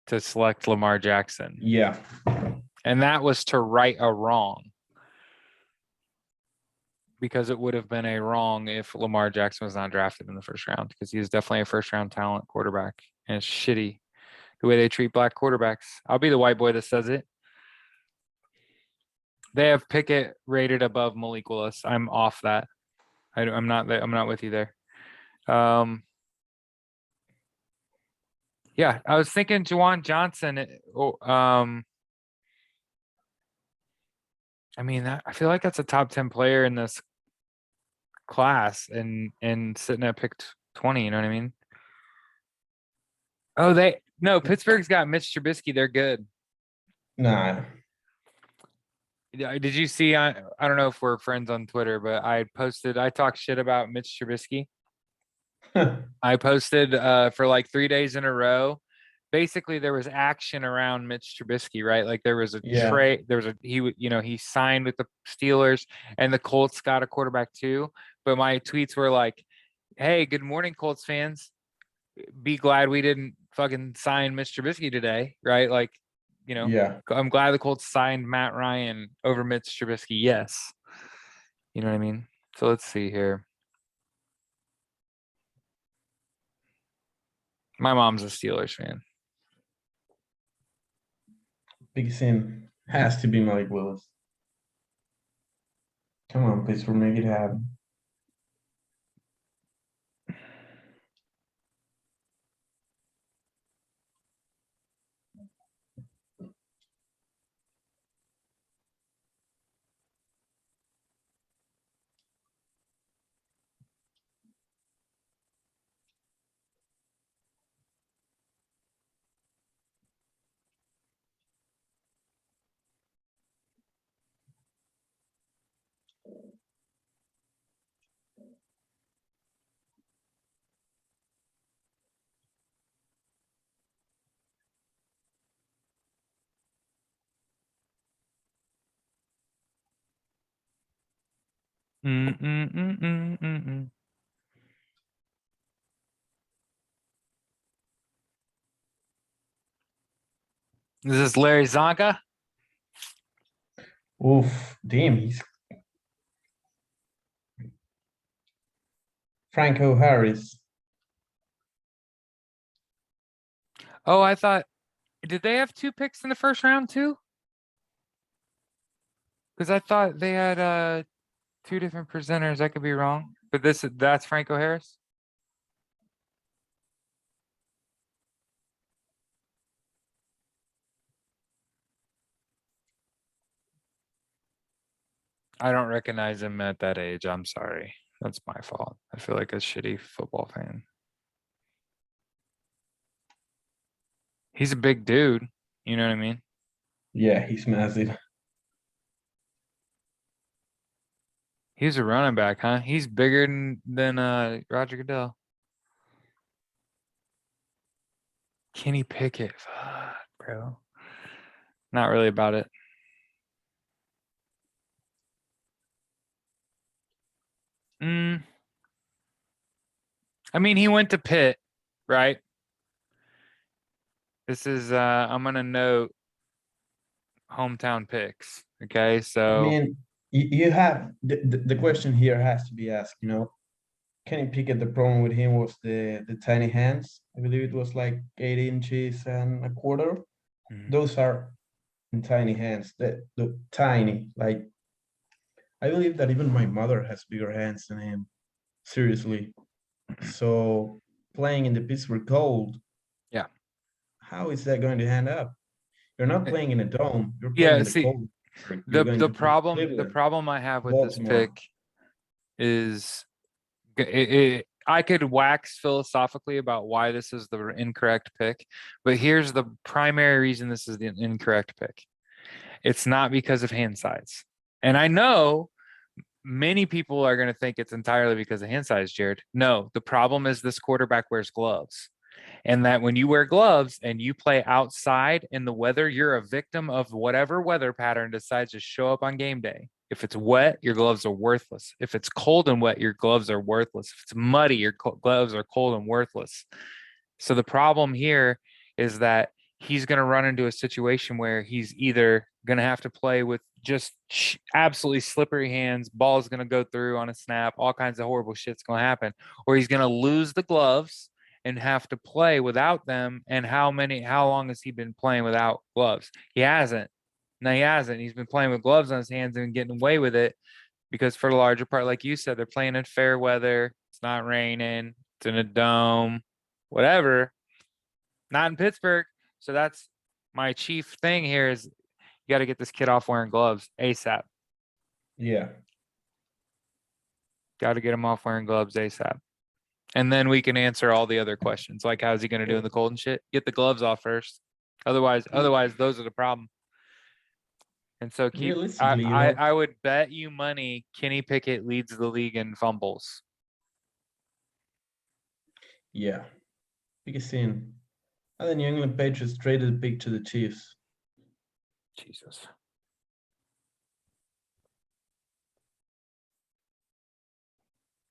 to select Lamar Jackson. Yeah. And that was to right a wrong. Because it would have been a wrong if Lamar Jackson was not drafted in the first round, because he is definitely a first round talent quarterback. And it's shitty the way they treat black quarterbacks. I'll be the white boy that says it. They have Pickett rated above Malik Willis. I'm off that. I'm not with you there. Yeah, I was thinking Juwan Johnson. I mean, I feel like that's a top 10 player in this class and sitting at pick 20, you know what I mean? Oh, Pittsburgh's got Mitch Trubisky. They're good. Nah. Did you see I don't know if we're friends on Twitter, but I talked shit about Mitch Trubisky. I posted for like 3 days in a row. Basically, there was action around Mitch Trubisky, right? Like there was a trade, he signed with the Steelers, and the Colts got a quarterback too. But my tweets were like, "Hey, good morning, Colts fans. Be glad we didn't fucking sign Mitch Trubisky today, right? Like, yeah. I'm glad the Colts signed Matt Ryan over Mitch Trubisky. Yes, you know what I mean. So let's see here. My mom's a Steelers fan. Big Sin has to be Malik Willis. Come on, Pittsburgh, make it happen. Is this Larry Zonka? Oof, damn, he's Franco Harris. Oh, I thought, did they have 2 picks in the first round too? Because I thought they had 2 different presenters. I could be wrong, but that's Franco Harris. I don't recognize him at that age. I'm sorry. That's my fault. I feel like a shitty football fan. He's a big dude. You know what I mean? Yeah, he's massive. He's a running back, huh? He's bigger than Roger Goodell. Kenny Pickett. Fuck, bro. Not really about it. I mean, he went to Pitt, right? This is I'm gonna note hometown picks. Okay, I so mean, you have the question here has to be asked, Kenny Pickett, the problem with him was the tiny hands. I believe it was like 8 inches and a quarter. mhm. Those are in tiny hands. The tiny, like I believe that even my mother has bigger hands than him. Seriously. So playing in the Pittsburgh cold, Yeah. how is that going to hand up? You're not Eh, playing in a dome. You're playing Yeah, in the see, cold. You're the going the to play problem the Cleveland, problem I have with this Baltimore. pick is I could wax philosophically about why this is the incorrect pick, but here's the primary reason this is the incorrect pick. It's not because of hand size. And I know many people are going to think it's entirely because of hand size, Jared. No, the problem is this quarterback wears gloves. And that when you wear gloves and you play outside in the weather, you're a victim of whatever weather pattern decides to show up on game day. If it's wet, your gloves are worthless. If it's cold and wet, your gloves are worthless. If it's muddy, your gloves are cold and worthless. So the problem here is that he's going to run into a situation where he's either going to have to play with just absolutely slippery hands, ball's going to go through on a snap, all kinds of horrible shit's going to happen, or he's going to lose the gloves and have to play without them. And how long has he been playing without gloves? He hasn't. No, he hasn't. He's been playing with gloves on his hands and getting away with it because for the larger part, like you said, they're playing in fair weather. It's not raining. It's in a dome, whatever. Not in Pittsburgh. So that's my chief thing here is you got to get this kid off wearing gloves ASAP. Yeah. Got to get him off wearing gloves ASAP. And then we can answer all the other questions, like how's he going to do in the cold and shit. Get the gloves off first. Otherwise, those are the problem. And so Realistically, I would bet you money Kenny Pickett leads the league in fumbles. yeah. Biggest thing. And the New England Patriots traded the pick to the Chiefs. Jesus.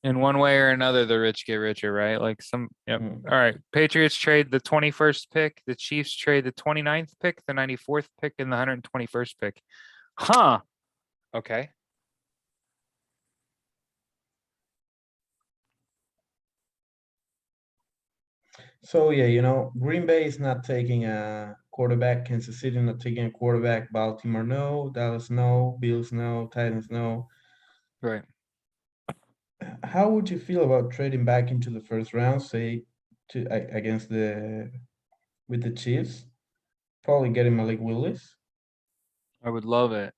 In one way or another, the rich get richer, right? Like yep. Mm. All right. Patriots trade the 21st pick. The Chiefs trade the 29th pick, the 94th pick, and the 121st pick. Huh. Okay. So yeah, Green Bay is not taking a quarterback. Kansas City not taking a quarterback. Baltimore no. Dallas no. Bills no. Titans no. Right. How would you feel about trading back into the first round, say, against with the Chiefs? Probably getting Malik Willis. I would love it.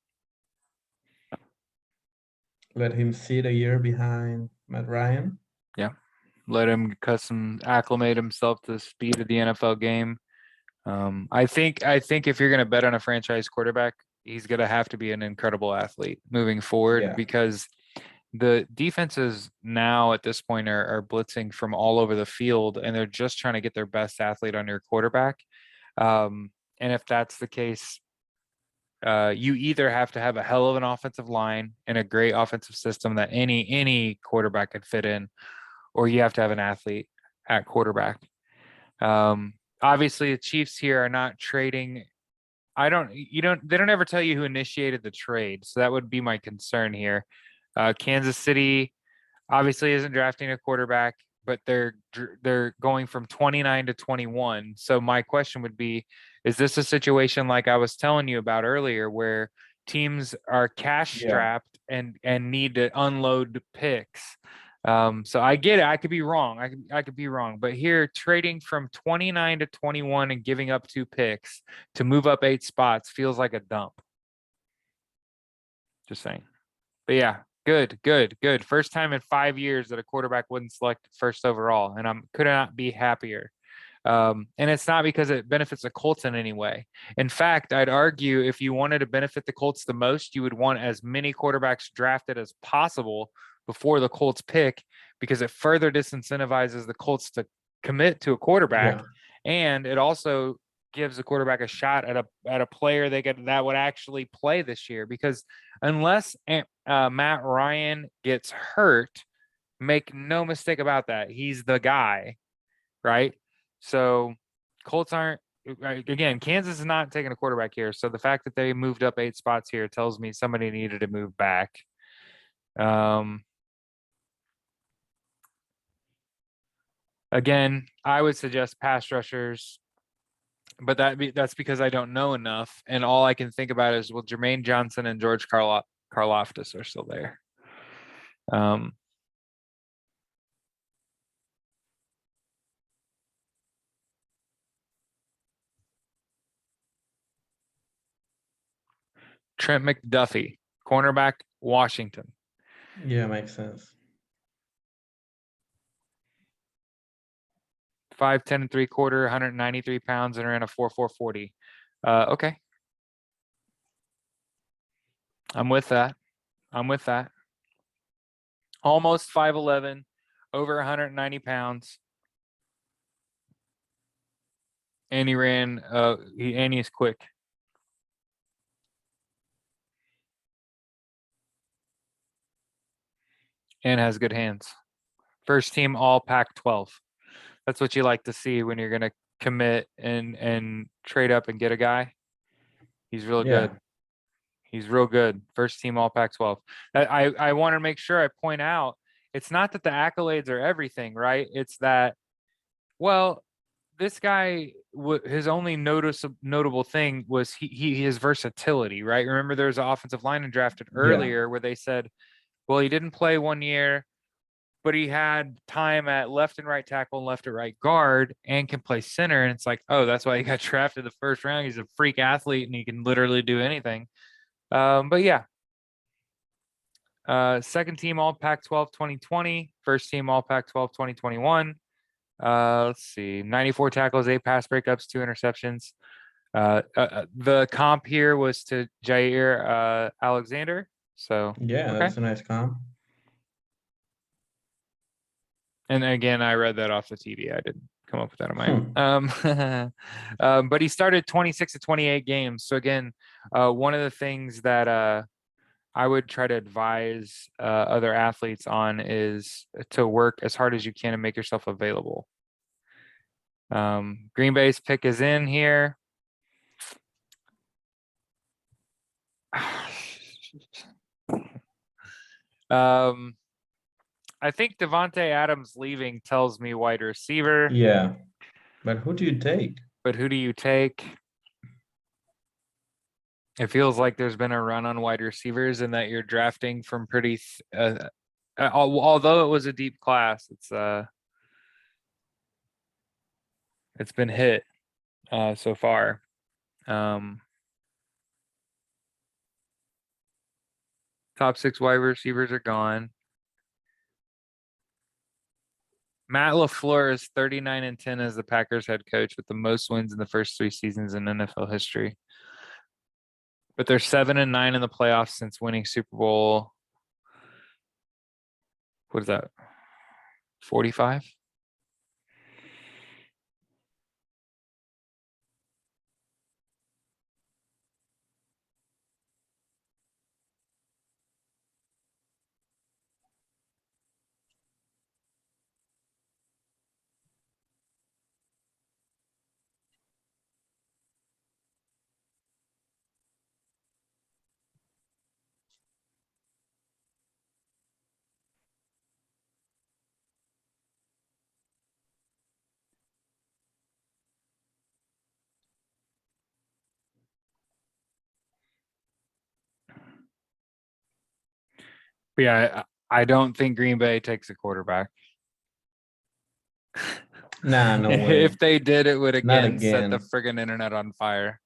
Let him sit a year behind Matt Ryan. Yeah. Let him acclimate himself to the speed of the NFL game. I think if you're gonna bet on a franchise quarterback, he's gonna have to be an incredible athlete moving forward Yeah. because the defenses now at this point are blitzing from all over the field and they're just trying to get their best athlete on your quarterback. And if that's the case, you either have to have a hell of an offensive line and a great offensive system that any quarterback could fit in, or you have to have an athlete at quarterback. Obviously, the Chiefs here are not trading they don't ever tell you who initiated the trade. So that would be my concern here. Kansas City obviously isn't drafting a quarterback, but they're going from 29 to 21. So my question would be, is this a situation like I was telling you about earlier where teams are cash Yeah. strapped and need to unload picks? So I get it. I could be wrong. I could be wrong. But here, trading from 29 to 21 and giving up 2 picks to move up 8 spots feels like a dump. Just saying. But yeah, good. First time in 5 years that a quarterback wasn't selected first overall, and I'm could not be happier. And it's not because it benefits the Colts in any way. In fact, I'd argue if you wanted to benefit the Colts the most, you would want as many quarterbacks drafted as possible before the Colts pick, because it further disincentivizes the Colts to commit to a quarterback, Yeah. and it also gives the quarterback a shot at a player that would actually play this year. Because unless Matt Ryan gets hurt, make no mistake about that, he's the guy, right? So Colts aren't, again, Kansas is not taking a quarterback here. So the fact that they moved up 8 spots here tells me somebody needed to move back. Again, I would suggest pass rushers, but that's because I don't know enough. And all I can think about is, well, Jermaine Johnson and George Karlaftis are still there. Trent McDuffie, cornerback, Washington. Yeah, makes sense. 5'10" and 3/4, 193 pounds, and ran a 4.4 40. Okay. I'm with that. Almost 5'11", over 190 pounds. And he ran, and he's quick. And has good hands. First team all Pac-12. That's what you like to see when you're going to commit and trade up and get a guy. He's real good. He's real good. First team all Pac-12. I want to make sure I point out, it's not that the accolades are everything, right? It's that, well, this guy, his only notable thing was his versatility, right? Remember, there was an offensive lineman drafted earlier where they said, well, he didn't play 1 year, but he had time at left and right tackle and left and right guard and can play center. And it's like, oh, that's why he got drafted the first round. He's a freak athlete and he can literally do anything. But yeah. Second team all Pac-12 2020, first team all Pac-12 2021. Let's see, 94 tackles, 8 pass breakups, 2 interceptions. The comp here was to Jair Alexander. So Yeah, okay. that's a nice comp. And again, I read that off the TV. I didn't come up with that on my own. But he started 26 to 28 games. So again, one of the things that I would try to advise other athletes on is to work as hard as you can and make yourself available. Green Bay's pick is in here. I think Devontae Adams leaving tells me wide receiver. Yeah, but who do you take? But who do you take? It feels like there's been a run on wide receivers and that you're drafting from pretty, although it was a deep class, it's been hit so far. Top 6 wide receivers are gone. Matt LaFleur is 39-10 as the Packers head coach with the most wins in the first 3 seasons in NFL history. But they're 7-9 in the playoffs since winning Super Bowl. What is that? 45? Yeah, I don't think Green Bay takes a quarterback. Nah, no way. If they did, it would Not again set the again. friggin' internet on fire.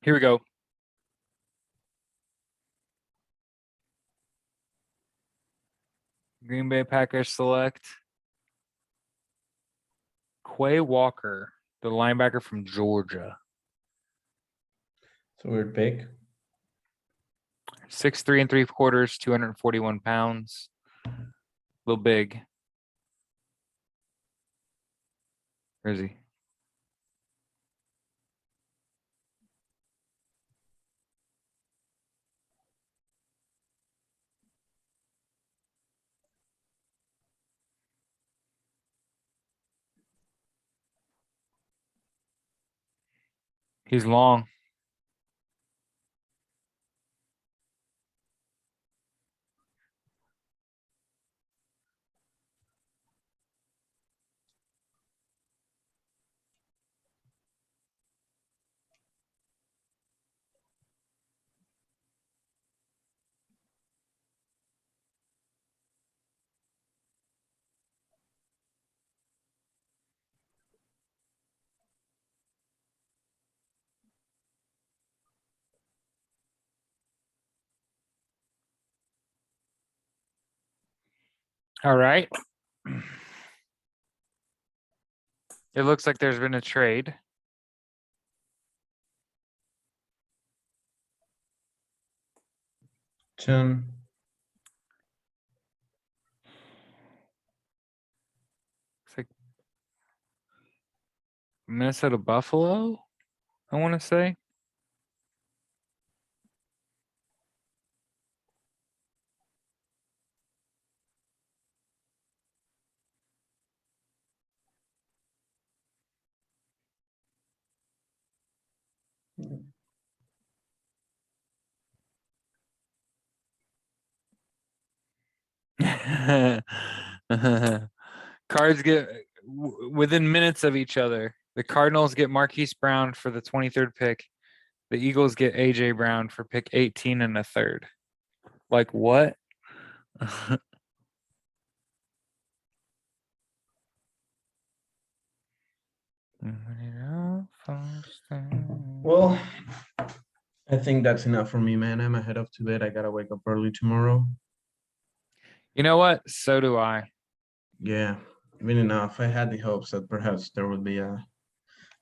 Here we go. Green Bay Packers select Quay Walker, the linebacker from Georgia. It's a weird pick. 6'3" 3/4, 241 pounds. A little big. Where is he? He's long. All right. It looks like there's been a trade. Chin. It's like Minnesota Buffalo, I want to say. Cards get within minutes of each other. The Cardinals get Marquise Brown for the 23rd pick. The Eagles get AJ Brown for pick 18 and a third. Like what? Well, I think that's enough for me, man. I'm ahead of to bed. I gotta wake up early tomorrow. You know what? So do I. Yeah, been enough. I had the hopes that perhaps there would be a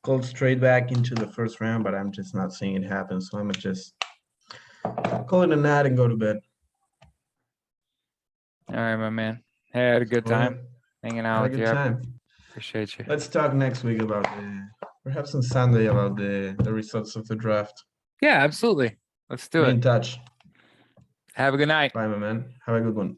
Colts straight back into the first round, but I'm just not seeing it happen. So I'm gonna just call it a night and go to bed. All right, my man. Hey, I had a good time hanging out Have a with good you. I time. appreciate you. Let's talk next week about perhaps on Sunday about the results of the draft. Yeah, absolutely. Let's do Be it. in touch. Have a good night. Bye, my man. Have a good one.